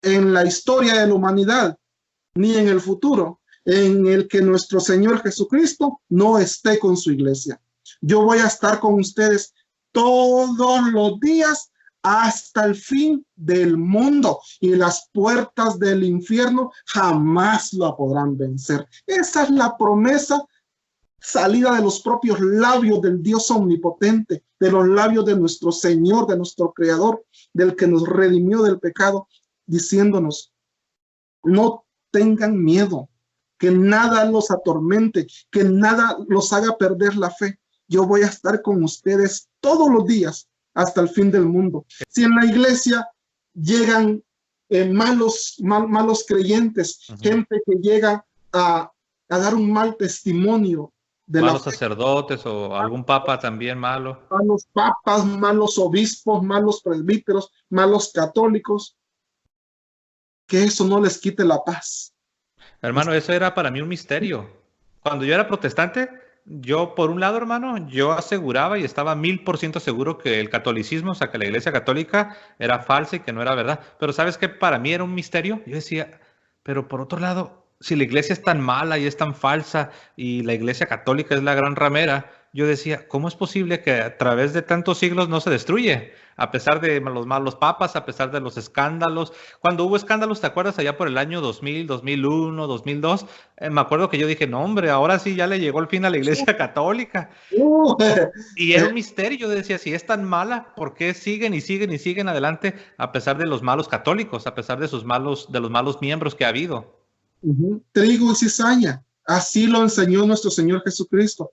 en la historia de la humanidad, ni en el futuro, en el que nuestro Señor Jesucristo no esté con su iglesia. Yo voy a estar con ustedes todos los días hasta el fin del mundo, y las puertas del infierno jamás la podrán vencer. Esa es la promesa salida de los propios labios del Dios omnipotente, de los labios de nuestro Señor, de nuestro Creador, del que nos redimió del pecado, diciéndonos, no tengan miedo, que nada los atormente, que nada los haga perder la fe. Yo voy a estar con ustedes todos los días hasta el fin del mundo. Si en la iglesia llegan malos creyentes, gente que llega a dar un mal testimonio, de malos sacerdotes o algún papa también malo. Malos papas, malos obispos, malos presbíteros, malos católicos, que eso no les quite la paz. Hermano, eso era para mí un misterio. Cuando yo era protestante, yo por un lado, hermano, yo aseguraba y estaba 1000% seguro que el catolicismo, o sea, que la iglesia católica era falsa y que no era verdad. Pero ¿sabes qué? Para mí era un misterio. Yo decía, pero por otro lado, si la iglesia es tan mala y es tan falsa y la iglesia católica es la gran ramera, yo decía, ¿cómo es posible que a través de tantos siglos no se destruye? A pesar de los malos papas, a pesar de los escándalos. Cuando hubo escándalos, ¿te acuerdas? Allá por el año 2000, 2001, 2002. Me acuerdo que yo dije, no, hombre, ahora sí ya le llegó el fin a la iglesia católica. Y era un misterio. Yo decía, si es tan mala, ¿por qué siguen y siguen y siguen adelante a pesar de los malos católicos, a pesar de los malos miembros que ha habido? Trigo y cizaña, así lo enseñó nuestro Señor Jesucristo.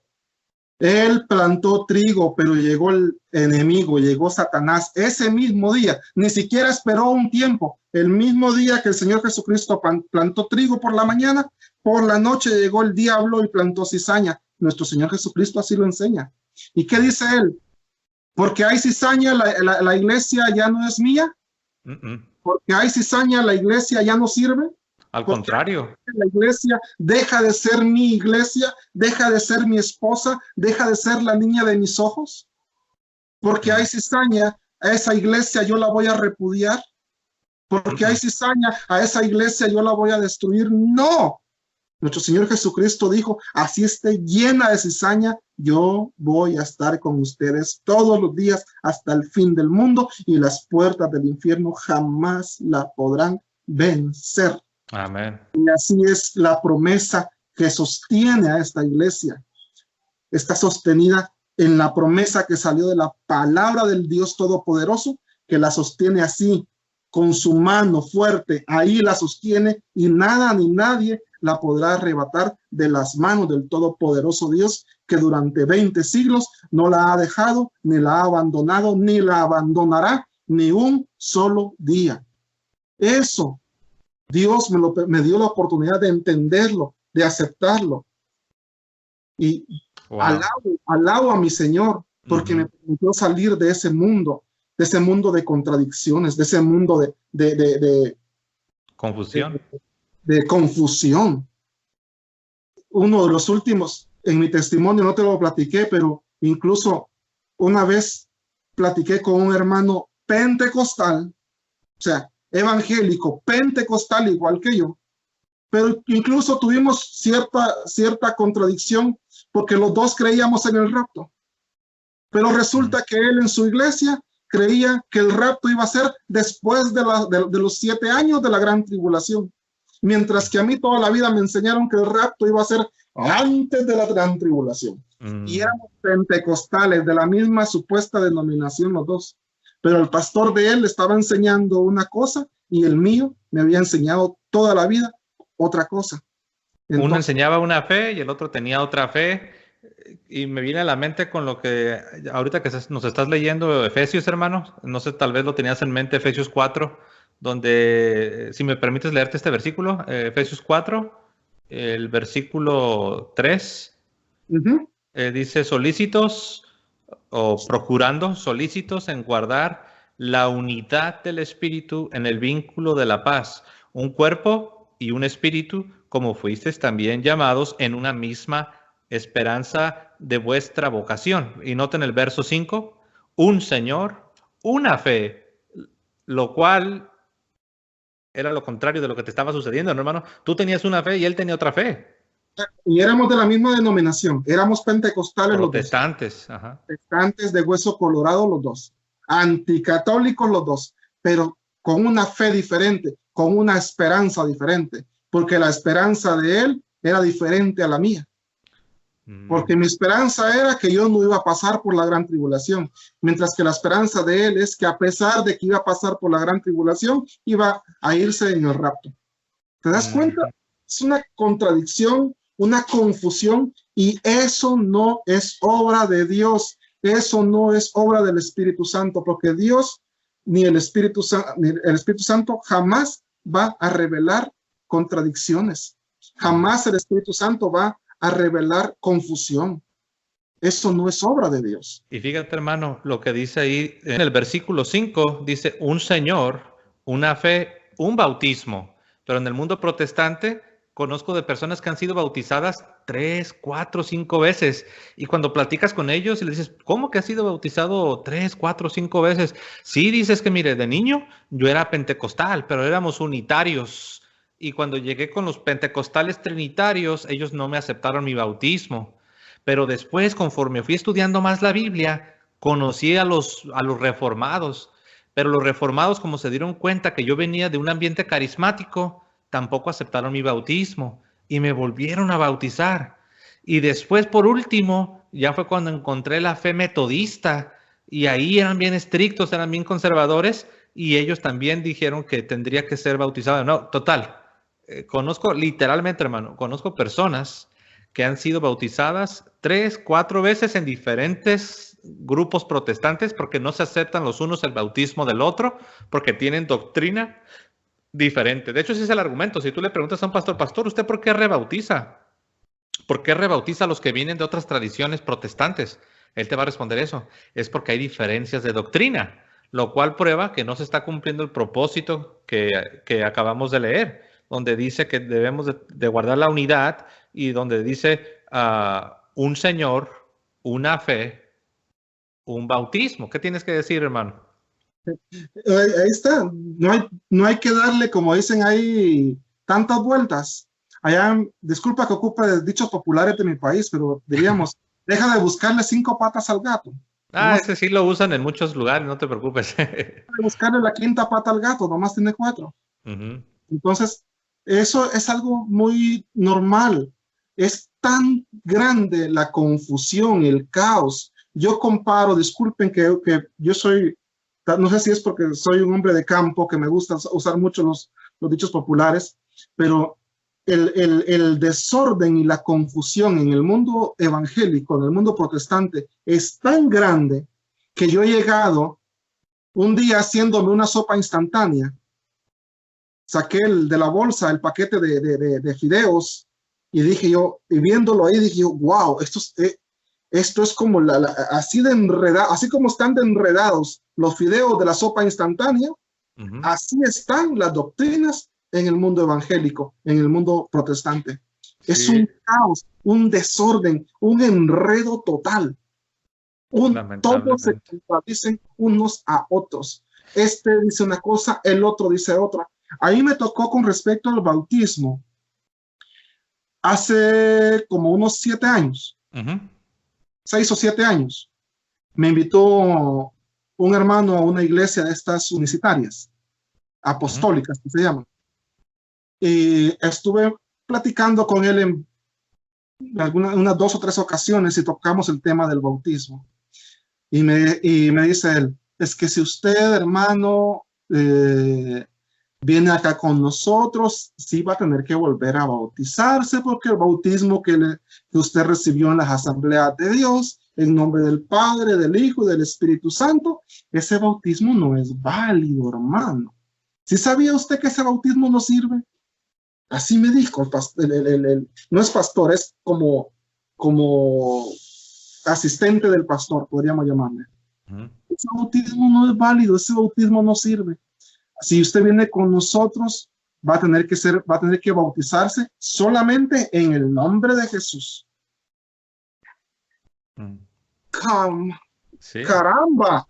Él plantó trigo, pero llegó el enemigo, llegó Satanás ese mismo día, ni siquiera esperó un tiempo. El mismo día que el Señor Jesucristo plantó trigo por la mañana, por la noche llegó el diablo y plantó cizaña. Nuestro Señor Jesucristo así lo enseña. ¿Y qué dice él? Porque hay cizaña, la iglesia ya no es mía. Porque hay cizaña, la iglesia ya no sirve. Al contrario. La iglesia deja de ser mi iglesia, deja de ser mi esposa, deja de ser la niña de mis ojos. Porque hay cizaña, a esa iglesia yo la voy a repudiar. Porque hay cizaña, a esa iglesia yo la voy a destruir. No. Nuestro Señor Jesucristo dijo, así esté llena de cizaña, yo voy a estar con ustedes todos los días hasta el fin del mundo, y las puertas del infierno jamás la podrán vencer. Amén. Y así es la promesa que sostiene a esta iglesia. Está sostenida en la promesa que salió de la palabra del Dios Todopoderoso, que la sostiene así, con su mano fuerte, ahí la sostiene y nada ni nadie la podrá arrebatar de las manos del Todopoderoso Dios, que durante 20 siglos no la ha dejado, ni la ha abandonado, ni la abandonará ni un solo día. Eso, Dios me dio la oportunidad de entenderlo, de aceptarlo. Y Wow. alabo a mi Señor, porque me permitió salir de ese mundo de contradicciones, de ese mundo de Confusión. de confusión. Uno de los últimos, en mi testimonio no te lo platiqué, pero incluso una vez platiqué con un hermano pentecostal, o sea, evangélico, pentecostal igual que yo, pero incluso tuvimos cierta contradicción porque los dos creíamos en el rapto. Pero resulta que él en su iglesia creía que el rapto iba a ser después de los 7 años de la gran tribulación, mientras que a mí toda la vida me enseñaron que el rapto iba a ser antes de la gran tribulación. Y éramos pentecostales de la misma supuesta denominación los dos, pero el pastor de él estaba enseñando una cosa y el mío me había enseñado toda la vida otra cosa. Entonces, uno enseñaba una fe y el otro tenía otra fe. Y me viene a la mente con lo que ahorita que nos estás leyendo Efesios, hermano, no sé, tal vez lo tenías en mente, Efesios 4, donde, si me permites leerte este versículo, Efesios 4, el versículo 3, dice solícitos o procurando, solícitos en guardar la unidad del espíritu en el vínculo de la paz, un cuerpo y un espíritu, como fuisteis también llamados en una misma esperanza de vuestra vocación. Y noten el verso 5, un Señor, una fe, lo cual era lo contrario de lo que te estaba sucediendo, ¿no, hermano? Tú tenías una fe y él tenía otra fe. Y éramos de la misma denominación, éramos pentecostales protestantes, los dos. Protestantes de hueso colorado los dos, anticatólicos los dos, pero con una fe diferente, con una esperanza diferente, porque la esperanza de él era diferente a la mía. Porque mi esperanza era que yo no iba a pasar por la gran tribulación, mientras que la esperanza de él es que a pesar de que iba a pasar por la gran tribulación, iba a irse en el rapto. ¿Te das cuenta? Es una contradicción, una confusión, y eso no es obra de Dios, eso no es obra del Espíritu Santo, porque Dios ni el Espíritu Santo jamás va a revelar contradicciones, jamás el Espíritu Santo va a revelar confusión. Eso no es obra de Dios. Y fíjate, hermano, lo que dice ahí en el versículo 5, dice un Señor, una fe, un bautismo. Pero en el mundo protestante conozco de personas que han sido bautizadas 3, 4, 5 veces. Y cuando platicas con ellos y les dices, ¿cómo que has sido bautizado 3, 4, 5 veces? Sí, dices que mire, de niño yo era pentecostal, pero éramos unitarios. Y cuando llegué con los pentecostales trinitarios, ellos no me aceptaron mi bautismo. Pero después, conforme fui estudiando más la Biblia, conocí a los reformados. Pero los reformados, como se dieron cuenta que yo venía de un ambiente carismático, tampoco aceptaron mi bautismo y me volvieron a bautizar. Y después, por último, ya fue cuando encontré la fe metodista y ahí eran bien estrictos, eran bien conservadores y ellos también dijeron que tendría que ser bautizado. No, total. Conozco literalmente, hermano, conozco personas que han sido bautizadas 3, 4 veces en diferentes grupos protestantes porque no se aceptan los unos el bautismo del otro, porque tienen doctrina diferente. De hecho, ese es el argumento. Si tú le preguntas a un pastor, pastor, ¿usted por qué rebautiza? ¿Por qué rebautiza a los que vienen de otras tradiciones protestantes? Él te va a responder eso. Es porque hay diferencias de doctrina, lo cual prueba que no se está cumpliendo el propósito que acabamos de leer, donde dice que debemos de guardar la unidad y donde dice un Señor, una fe, un bautismo. ¿Qué tienes que decir, hermano? Ahí está. No hay que darle, como dicen ahí, tantas vueltas. Allá, disculpa que ocupe dichos populares de mi país, pero diríamos, deja de buscarle 5 patas al gato. Ese sí lo usan en muchos lugares, no te preocupes. Deja de buscarle la 5ª pata al gato, nomás tiene 4. Entonces, eso es algo muy normal. Es tan grande la confusión, el caos yo comparo, disculpen que yo soy, no sé si es porque soy un hombre de campo, que me gusta usar mucho los dichos populares, pero el desorden y la confusión en el mundo evangélico, en el mundo protestante, es tan grande que yo he llegado un día haciéndome una sopa instantánea. Saqué de la bolsa el paquete de fideos y dije yo, y viéndolo ahí, dije yo, wow, esto es como así de enredado, así como están de enredados los fideos de la sopa instantánea, así están las doctrinas en el mundo evangélico, en el mundo protestante. Sí. Es un caos, un desorden, un enredo total. Todos se contradicen unos a otros. Este dice una cosa, el otro dice otra. A mí me tocó con respecto al bautismo hace como unos 7 años, 6 o 7 años. Me invitó un hermano a una iglesia de estas unicitarias, apostólicas, que se llaman. Y estuve platicando con él en unas 2 o 3 ocasiones y tocamos el tema del bautismo. Y me dice él, es que si usted, hermano, viene acá con nosotros, sí va a tener que volver a bautizarse, porque el bautismo que usted recibió en las asambleas de Dios, en nombre del Padre, del Hijo y del Espíritu Santo, ese bautismo no es válido, hermano. ¿Sí sabía usted que ese bautismo no sirve? Así me dijo, no es pastor, es como asistente del pastor, podríamos llamarle. Ese bautismo no es válido, ese bautismo no sirve. Si usted viene con nosotros, va a tener que bautizarse solamente en el nombre de Jesús. Sí. Caramba.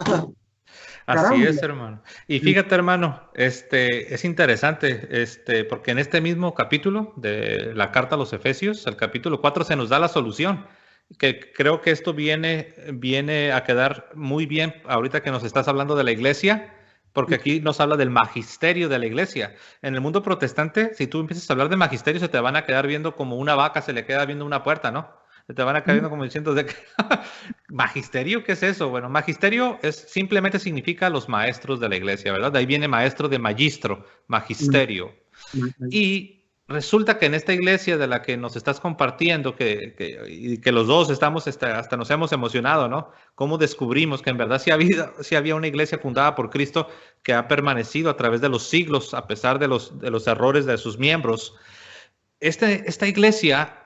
Así es, hermano. Y fíjate, hermano, es interesante, porque en este mismo capítulo de la carta a los Efesios, el capítulo 4, se nos da la solución, que creo que esto viene a quedar muy bien ahorita que nos estás hablando de la iglesia, porque aquí nos habla del magisterio de la iglesia. En el mundo protestante, si tú empiezas a hablar de magisterio, se te van a quedar viendo como una vaca se le queda viendo una puerta, ¿no? Se te van a quedar viendo como diciendo, ¿magisterio? ¿Qué es eso? Bueno, magisterio simplemente significa los maestros de la iglesia, ¿verdad? De ahí viene maestro de magistro, magisterio. Y resulta que en esta iglesia de la que nos estás compartiendo, que los dos estamos, hasta nos hemos emocionado, ¿no? Cómo descubrimos que en verdad sí había una iglesia fundada por Cristo que ha permanecido a través de los siglos, a pesar de los errores de sus miembros. Esta iglesia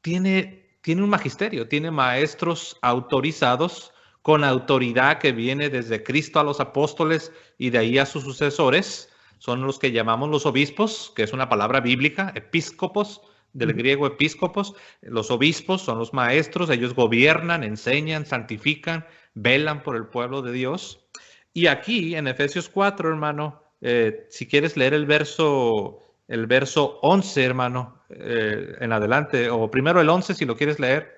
tiene un magisterio, tiene maestros autorizados con autoridad que viene desde Cristo a los apóstoles y de ahí a sus sucesores. Son los que llamamos los obispos, que es una palabra bíblica, episcopos, del griego episcopos. Los obispos son los maestros, ellos gobiernan, enseñan, santifican, velan por el pueblo de Dios. Y aquí en Efesios 4, hermano, si quieres leer el verso 11, hermano, en adelante, o primero el 11 si lo quieres leer.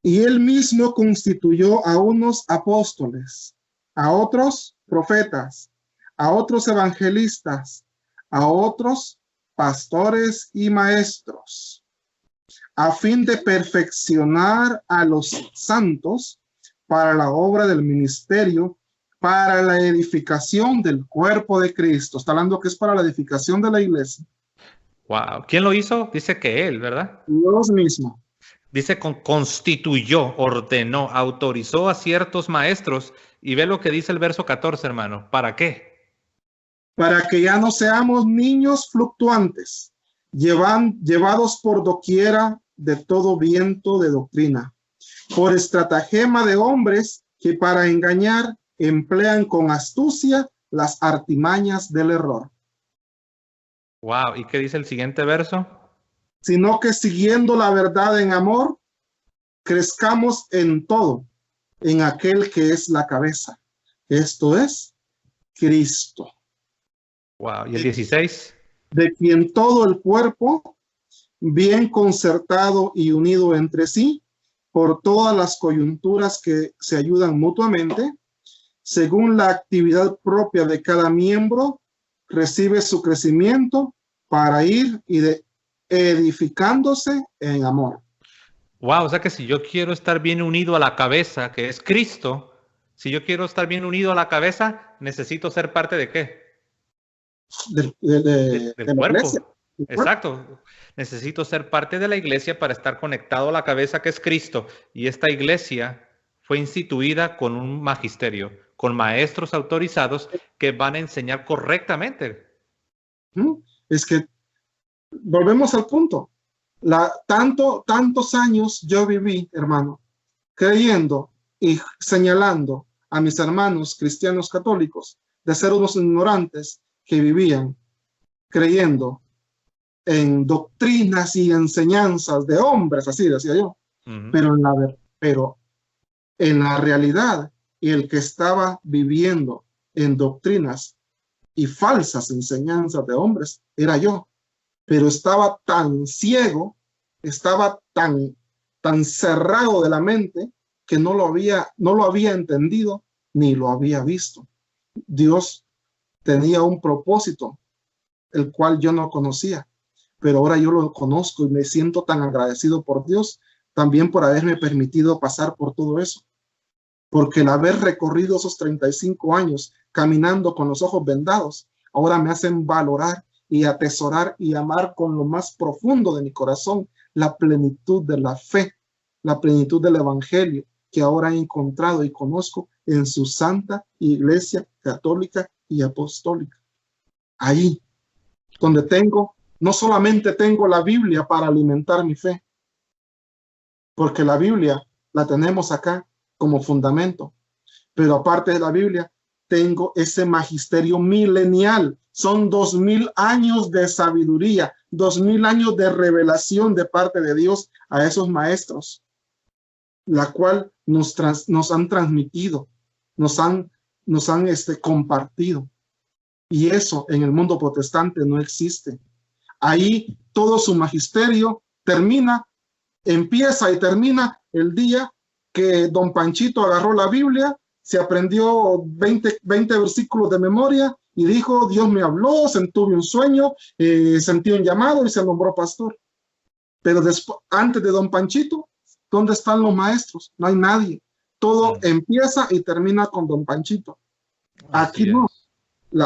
Y él mismo constituyó a unos apóstoles, a otros profetas, a otros evangelistas, a otros pastores y maestros, a fin de perfeccionar a los santos para la obra del ministerio, para la edificación del cuerpo de Cristo. Está hablando que es para la edificación de la iglesia. Wow. ¿Quién lo hizo? Dice que él, ¿verdad? Dios mismo. Dice constituyó, ordenó, autorizó a ciertos maestros. Y ve lo que dice el verso 14, hermano. ¿Para qué? Para que ya no seamos niños fluctuantes, llevados por doquiera de todo viento de doctrina, por estratagema de hombres que para engañar emplean con astucia las artimañas del error. Wow, ¿y qué dice el siguiente verso? Sino que siguiendo la verdad en amor, crezcamos en todo, en aquel que es la cabeza. Esto es Cristo. Wow, ¿y el 16? De quien todo el cuerpo, bien concertado y unido entre sí, por todas las coyunturas que se ayudan mutuamente, según la actividad propia de cada miembro, recibe su crecimiento para ir edificándose en amor. Wow, o sea que si yo quiero estar bien unido a la cabeza, que es Cristo, si yo quiero estar bien unido a la cabeza, necesito ser parte de ¿qué? Del De la iglesia. cuerpo. Exacto. Necesito ser parte de la iglesia para estar conectado a la cabeza que es Cristo. Y esta iglesia fue instituida con un magisterio, con maestros autorizados que van a enseñar correctamente. Es que volvemos al punto. Tantos años yo viví, hermano, creyendo y señalando a mis hermanos cristianos católicos de ser unos ignorantes que vivían creyendo en doctrinas y enseñanzas de hombres, así decía yo. Pero en la realidad, el que estaba viviendo en doctrinas y falsas enseñanzas de hombres era yo. Pero estaba tan ciego, estaba tan cerrado de la mente que no lo había entendido ni lo había visto. Dios tenía un propósito, el cual yo no conocía, pero ahora yo lo conozco y me siento tan agradecido por Dios, también por haberme permitido pasar por todo eso. Porque el haber recorrido esos 35 años caminando con los ojos vendados, ahora me hacen valorar y atesorar y amar con lo más profundo de mi corazón la plenitud de la fe, la plenitud del evangelio que ahora he encontrado y conozco en su santa iglesia católica y apostólica. Ahí, donde no solamente tengo la Biblia para alimentar mi fe, porque la Biblia la tenemos acá como fundamento, pero aparte de la Biblia, tengo ese magisterio milenial. Son 2000 años de sabiduría, 2000 años de revelación de parte de Dios a esos maestros, la cual nos han transmitido, nos han compartido. Y eso en el mundo protestante no existe. Ahí todo su magisterio empieza y termina el día que don Panchito agarró la Biblia, se aprendió 20 versículos de memoria y dijo, Dios me habló, tuve un sueño, sentí un llamado y se nombró pastor. Pero antes de don Panchito, ¿dónde están los maestros? No hay nadie. Todo empieza y termina con don Panchito. Aquí no.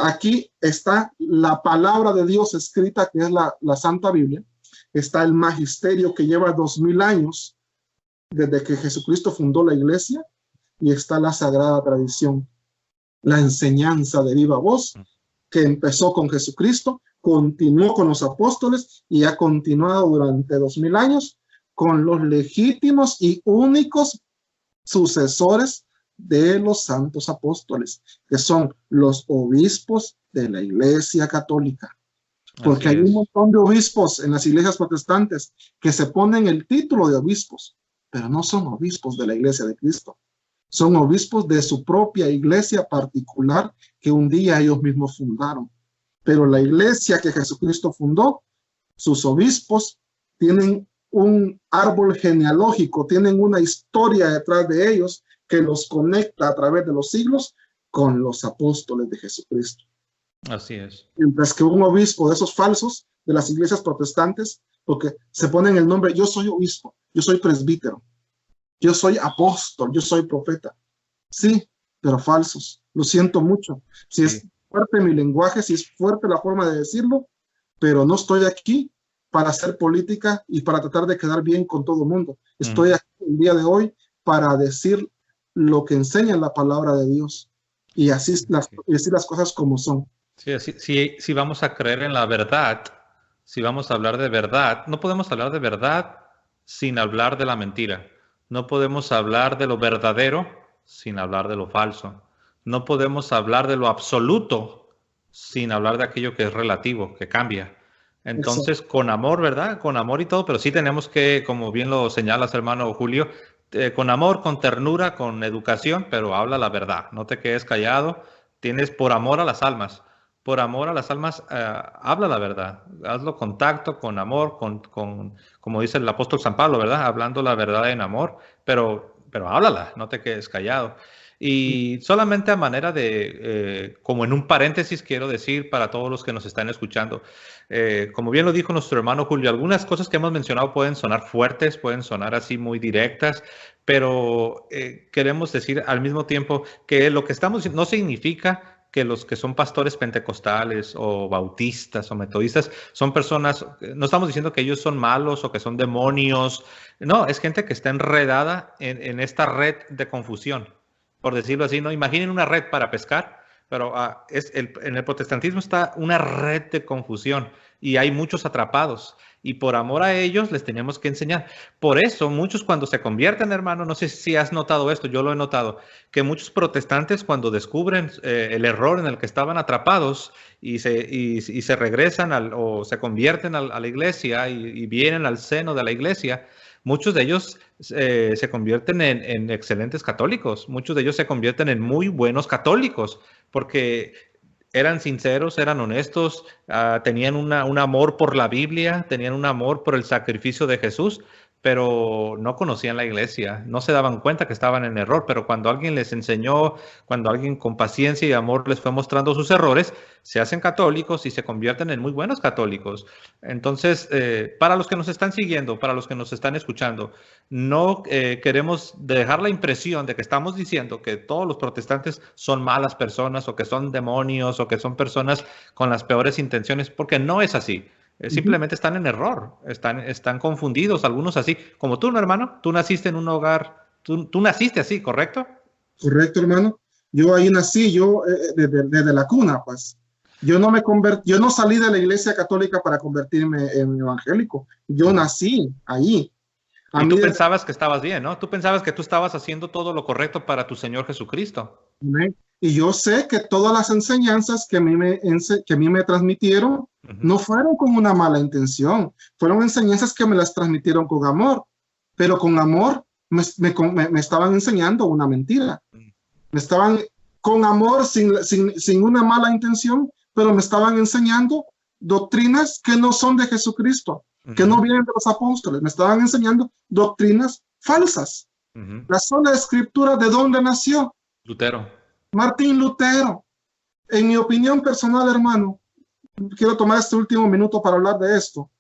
Aquí está la palabra de Dios escrita, que es la Santa Biblia. Está el magisterio que lleva 2000 años desde que Jesucristo fundó la iglesia, y está la sagrada tradición, la enseñanza de viva voz que empezó con Jesucristo, continuó con los apóstoles y ha continuado durante 2000 años con los legítimos y únicos sucesores de los santos apóstoles, que son los obispos de la Iglesia Católica. Porque hay un montón de obispos en las iglesias protestantes que se ponen el título de obispos, pero no son obispos de la Iglesia de Cristo. Son obispos de su propia iglesia particular que un día ellos mismos fundaron. Pero la iglesia que Jesucristo fundó, sus obispos tienen un árbol genealógico, tienen una historia detrás de ellos que los conecta a través de los siglos con los apóstoles de Jesucristo. Así es. Mientras que un obispo de esos falsos, de las iglesias protestantes, porque se ponen el nombre, yo soy obispo, yo soy presbítero, yo soy apóstol, yo soy profeta. Sí, pero falsos. Lo siento mucho. Si es fuerte mi lenguaje, si es fuerte la forma de decirlo, pero no estoy aquí para hacer política y para tratar de quedar bien con todo el mundo. Estoy aquí el día de hoy para decir lo que enseña la palabra de Dios y así decir las cosas como son. Si vamos a creer en la verdad, si vamos a hablar de verdad, no podemos hablar de verdad sin hablar de la mentira. No podemos hablar de lo verdadero sin hablar de lo falso. No podemos hablar de lo absoluto sin hablar de aquello que es relativo, que cambia. Entonces, con amor, ¿verdad? Con amor y todo, pero sí tenemos que, como bien lo señalas, hermano Julio, con amor, con ternura, con educación, pero habla la verdad. No te quedes callado. Tienes por amor a las almas. Por amor a las almas, habla la verdad. Hazlo con tacto, con amor, como dice el apóstol San Pablo, ¿verdad? Hablando la verdad en amor, pero háblala, no te quedes callado. Y solamente a manera de, como en un paréntesis, quiero decir para todos los que nos están escuchando, como bien lo dijo nuestro hermano Julio, algunas cosas que hemos mencionado pueden sonar fuertes, pueden sonar así muy directas, pero queremos decir al mismo tiempo que lo que estamos diciendo no significa que los que son pastores pentecostales o bautistas o metodistas son personas, no estamos diciendo que ellos son malos o que son demonios, no, es gente que está enredada en esta red de confusión, por decirlo así, ¿no? Imaginen una red para pescar, pero en el protestantismo está una red de confusión y hay muchos atrapados. Y por amor a ellos les tenemos que enseñar. Por eso muchos cuando se convierten, hermano, no sé si has notado esto, yo lo he notado, que muchos protestantes cuando descubren el error en el que estaban atrapados y se regresan o se convierten a la iglesia y vienen al seno de la iglesia, muchos de ellos se convierten en excelentes católicos, muchos de ellos se convierten en muy buenos católicos, porque eran sinceros, eran honestos, tenían un amor por la Biblia, tenían un amor por el sacrificio de Jesús, pero no conocían la iglesia, no se daban cuenta que estaban en error, pero cuando alguien les enseñó, cuando alguien con paciencia y amor les fue mostrando sus errores, se hacen católicos y se convierten en muy buenos católicos. Entonces, para los que nos están siguiendo, para los que nos están escuchando, no queremos dejar la impresión de que estamos diciendo que todos los protestantes son malas personas o que son demonios o que son personas con las peores intenciones, porque no es así. Simplemente están en error, están confundidos, algunos así. Como tú, ¿no, hermano? Tú naciste en un hogar, tú naciste así, ¿correcto? Correcto, hermano. Yo ahí nací, desde la cuna, pues. Yo no salí de la iglesia católica para convertirme en evangélico. Yo nací ahí. Y tú pensabas que estabas bien, ¿no? Tú pensabas que tú estabas haciendo todo lo correcto para tu Señor Jesucristo. Y yo sé que todas las enseñanzas que a mí me transmitieron no fueron con una mala intención. Fueron enseñanzas que me las transmitieron con amor. Pero con amor me estaban enseñando una mentira. Me estaban con amor, sin una mala intención, pero me estaban enseñando doctrinas que no son de Jesucristo, que no vienen de los apóstoles. Me estaban enseñando doctrinas falsas. La sola escritura, ¿de dónde nació? Lutero. Martín Lutero. En mi opinión personal, hermano, quiero tomar este último minuto para hablar de esto.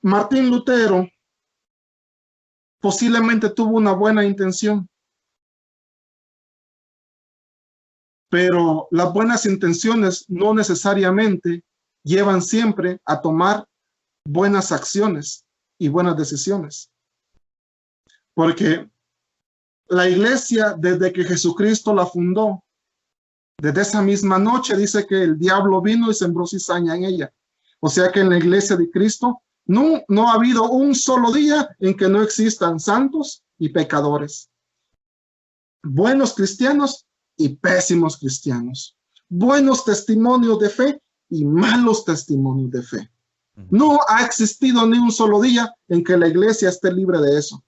Martín Lutero posiblemente tuvo una buena intención, pero las buenas intenciones no necesariamente llevan siempre a tomar buenas acciones y buenas decisiones. Porque la iglesia, desde que Jesucristo la fundó, desde esa misma noche dice que el diablo vino y sembró cizaña en ella. O sea que en la iglesia de Cristo no ha habido un solo día en que no existan santos y pecadores. Buenos cristianos y pésimos cristianos. Buenos testimonios de fe y malos testimonios de fe. No ha existido ni un solo día en que la iglesia esté libre de eso.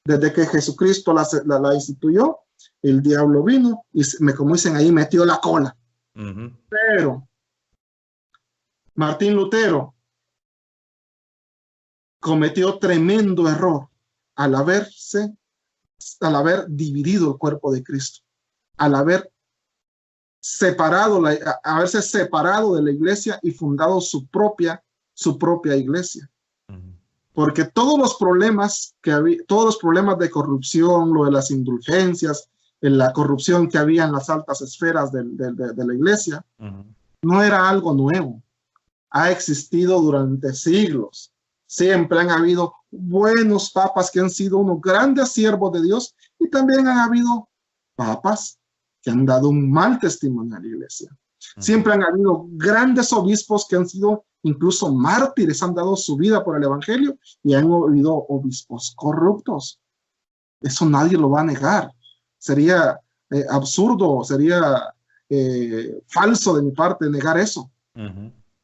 Desde que Jesucristo la instituyó, el diablo vino y, como dicen ahí, metió la cola. Pero Martín Lutero cometió tremendo error al haber dividido el cuerpo de Cristo, al haberse separado de la iglesia y fundado su propia iglesia. Porque todos los problemas de corrupción, lo de las indulgencias, la corrupción que había en las altas esferas de la iglesia, no era algo nuevo. Ha existido durante siglos. Siempre han habido buenos papas que han sido unos grandes siervos de Dios, y también han habido papas que han dado un mal testimonio a la iglesia. Siempre han habido grandes obispos que han sido incluso mártires, han dado su vida por el evangelio, y han habido obispos corruptos. Eso nadie lo va a negar. Sería absurdo, sería falso de mi parte negar eso.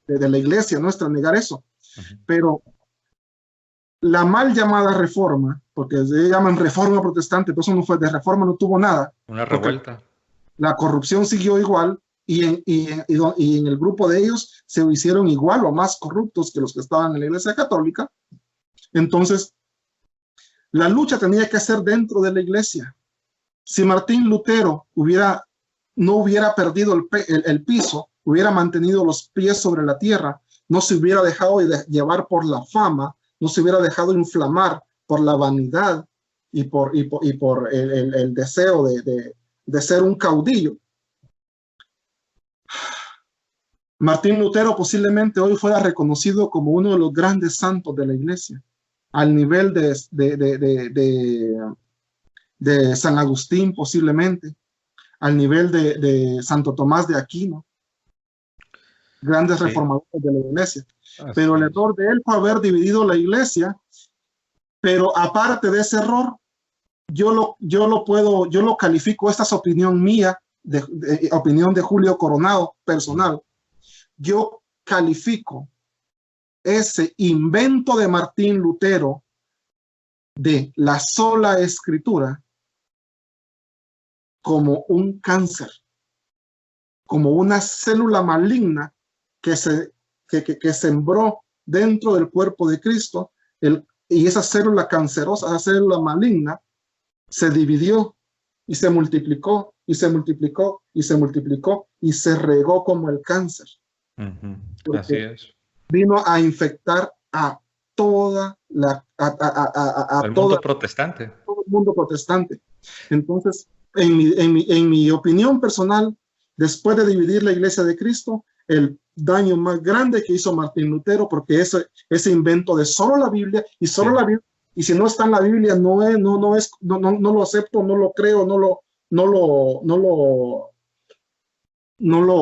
De la iglesia nuestra negar eso. Pero la mal llamada reforma, porque se llaman reforma protestante, pero eso no fue de reforma, no tuvo nada. Una revuelta. La corrupción siguió igual, y en el grupo de ellos se hicieron igual o más corruptos que los que estaban en la iglesia católica. Entonces, la lucha tenía que ser dentro de la iglesia. Si Martín Lutero no hubiera perdido el piso, hubiera mantenido los pies sobre la tierra, no se hubiera dejado llevar por la fama, no se hubiera dejado inflamar por la vanidad y por el deseo de ser un caudillo, Martín Lutero posiblemente hoy fuera reconocido como uno de los grandes santos de la iglesia, al nivel de San Agustín posiblemente, al nivel de Santo Tomás de Aquino, grandes reformadores de la iglesia. Pero el error de él fue haber dividido la iglesia, pero aparte de ese error, yo lo califico, esta es opinión mía, opinión de Julio Coronado, personal. Yo califico ese invento de Martín Lutero de la sola escritura como un cáncer, como una célula maligna que sembró dentro del cuerpo de Cristo, y esa célula cancerosa, esa célula maligna, se dividió y se multiplicó, y se multiplicó, y se multiplicó, y se regó como el cáncer. Así es. Vino a infectar a toda la... mundo protestante. Todo el mundo protestante. Entonces, en mi opinión personal, después de dividir la iglesia de Cristo, el daño más grande que hizo Martín Lutero, porque ese invento de solo la Biblia y solo la Biblia, y si no está en la Biblia, no lo acepto, no lo creo,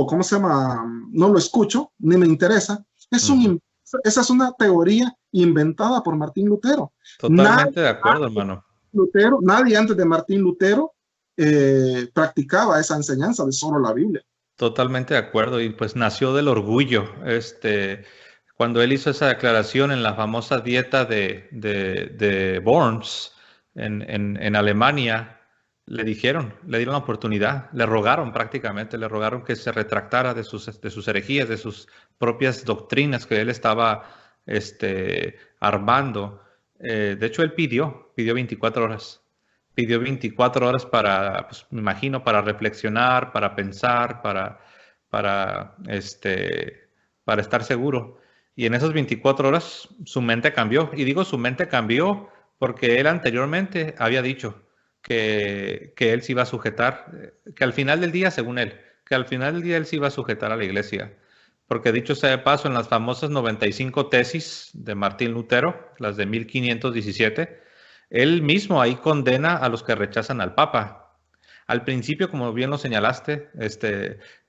¿cómo se llama? No lo escucho, ni me interesa. Esa es una teoría inventada por Martín Lutero. Totalmente de acuerdo, hermano. Nadie antes de Martín Lutero practicaba esa enseñanza de solo la Biblia. Totalmente de acuerdo, y pues nació del orgullo. Cuando él hizo esa declaración en la famosa dieta de Worms en Alemania, le dieron la oportunidad, le rogaron que se retractara de sus herejías, de sus propias doctrinas que él estaba armando. De hecho, él pidió 24 horas. Pidió 24 horas para, pues, me imagino, para reflexionar, para pensar, para estar seguro. Y en esas 24 horas su mente cambió. Y digo su mente cambió porque él anteriormente había dicho que él se iba a sujetar, que al final del día, según él, que al final del día él se iba a sujetar a la iglesia. Porque dicho sea de paso, en las famosas 95 tesis de Martín Lutero, las de 1517, él mismo ahí condena a los que rechazan al Papa. Al principio, como bien lo señalaste,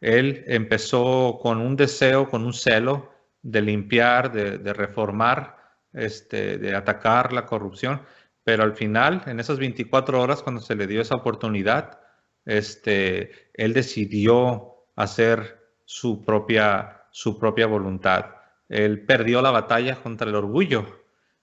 él empezó con un deseo, con un celo de limpiar, de reformar, de atacar la corrupción, pero al final, en esas 24 horas, cuando se le dio esa oportunidad, él decidió hacer su propia voluntad. Él perdió la batalla contra el orgullo.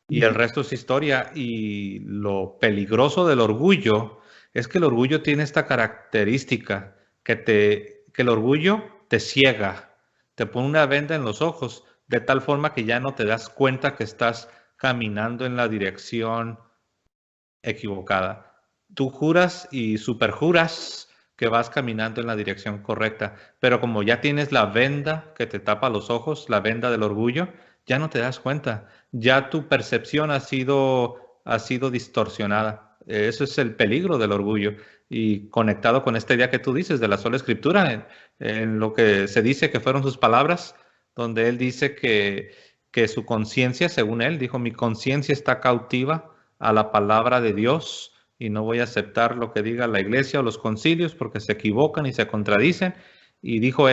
Y el resto es historia. Y lo peligroso del orgullo es que el orgullo tiene esta característica, que el orgullo te ciega, te pone una venda en los ojos, de tal forma que ya no te das cuenta que estás caminando en la dirección equivocada. Tú juras y superjuras que vas caminando en la dirección correcta, pero como ya tienes la venda que te tapa los ojos, la venda del orgullo, ya no te das cuenta. Ya tu percepción ha sido distorsionada. Eso es el peligro del orgullo. Y conectado con esta idea que tú dices de la sola escritura, en lo que se dice que fueron sus palabras, donde él dice que su conciencia, según él, dijo, mi conciencia está cautiva a la palabra de Dios y no voy a aceptar lo que diga la iglesia o los concilios porque se equivocan y se contradicen. Y dijo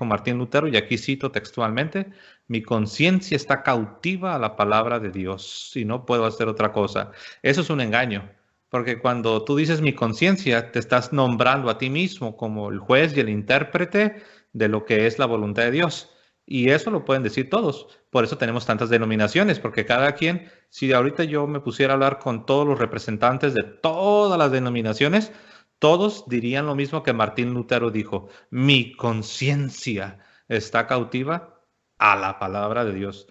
Martín Lutero, y aquí cito textualmente, mi conciencia está cautiva a la palabra de Dios y no puedo hacer otra cosa. Eso es un engaño, porque cuando tú dices mi conciencia, te estás nombrando a ti mismo como el juez y el intérprete de lo que es la voluntad de Dios. Y eso lo pueden decir todos. Por eso tenemos tantas denominaciones, porque cada quien, si ahorita yo me pusiera a hablar con todos los representantes de todas las denominaciones, todos dirían lo mismo que Martín Lutero dijo, mi conciencia está cautiva a la palabra de Dios.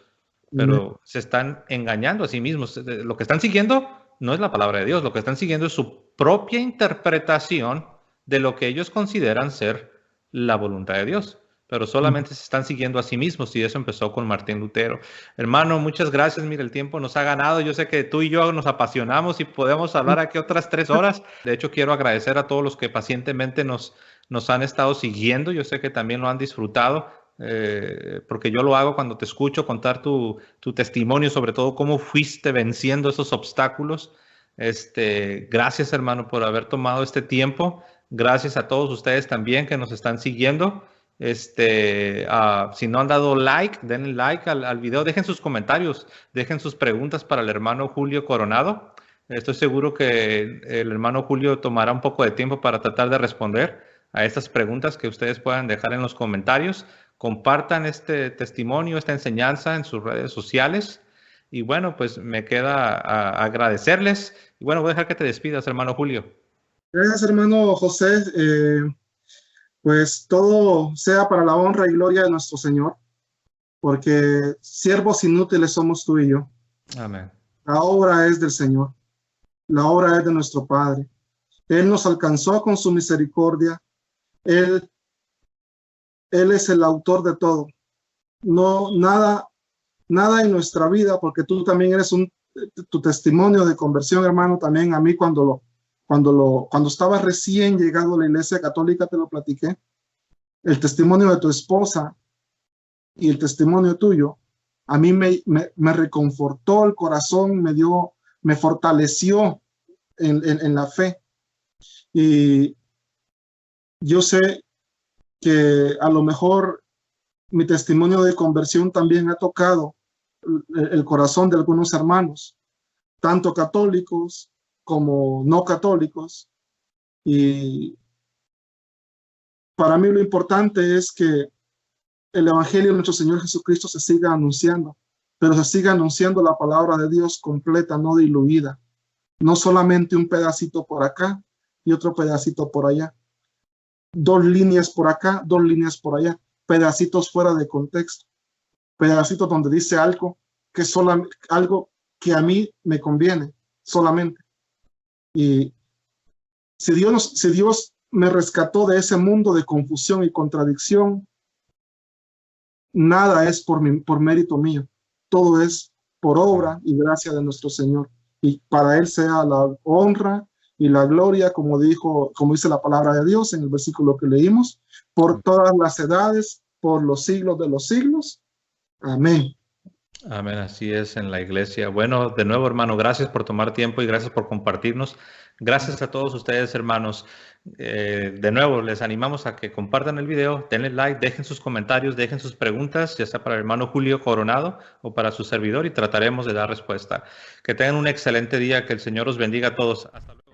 Pero se están engañando a sí mismos. Lo que están siguiendo no es la palabra de Dios, lo que están siguiendo es su propia interpretación de lo que ellos consideran ser la voluntad de Dios, pero solamente se están siguiendo a sí mismos, y eso empezó con Martín Lutero. Hermano, muchas gracias. Mira, el tiempo nos ha ganado. Yo sé que tú y yo nos apasionamos y podemos hablar aquí otras 3 horas. De hecho, quiero agradecer a todos los que pacientemente nos han estado siguiendo. Yo sé que también lo han disfrutado. Porque yo lo hago cuando te escucho contar tu testimonio, sobre todo cómo fuiste venciendo esos obstáculos. Gracias, hermano, por haber tomado este tiempo. Gracias a todos ustedes también que nos están siguiendo. Si no han dado like, denle like al video, dejen sus comentarios, dejen sus preguntas para el hermano Julio Coronado. Estoy seguro que el hermano Julio tomará un poco de tiempo para tratar de responder a estas preguntas que ustedes puedan dejar en los comentarios. Compartan este testimonio, esta enseñanza en sus redes sociales. Y bueno, pues me queda agradecerles. Y bueno, voy a dejar que te despidas, hermano Julio. Gracias, hermano José. Pues todo sea para la honra y gloria de nuestro Señor, porque siervos inútiles somos tú y yo. Amén. La obra es del Señor, la obra es de nuestro Padre. Él nos alcanzó con su misericordia. Él es el autor de todo. No, nada en nuestra vida, porque tú también eres tu testimonio de conversión, hermano, también a mí cuando estaba recién llegado a la Iglesia Católica, te lo platiqué. El testimonio de tu esposa y el testimonio tuyo, a mí me reconfortó el corazón, me fortaleció en la fe. Y yo sé que a lo mejor mi testimonio de conversión también ha tocado el corazón de algunos hermanos, tanto católicos como no católicos. Y para mí lo importante es que el Evangelio de nuestro Señor Jesucristo se siga anunciando, pero se siga anunciando la palabra de Dios completa, no diluida. No solamente un pedacito por acá y otro pedacito por allá. 2 líneas por acá, 2 líneas por allá. Pedacitos fuera de contexto. Pedacitos donde dice algo que a mí me conviene solamente. Y si Dios me rescató de ese mundo de confusión y contradicción, nada es por mérito mío. Todo es por obra y gracia de nuestro Señor. Y para Él sea la honra y la gloria, como dice la palabra de Dios en el versículo que leímos, por todas las edades, por los siglos de los siglos. Amén. Amén, así es en la iglesia. Bueno, de nuevo, hermano, gracias por tomar tiempo y gracias por compartirnos. Gracias a todos ustedes, hermanos. De nuevo, les animamos a que compartan el video, denle like, dejen sus comentarios, dejen sus preguntas, ya sea para el hermano Julio Coronado o para su servidor, y trataremos de dar respuesta. Que tengan un excelente día, que el Señor os bendiga a todos. Hasta luego.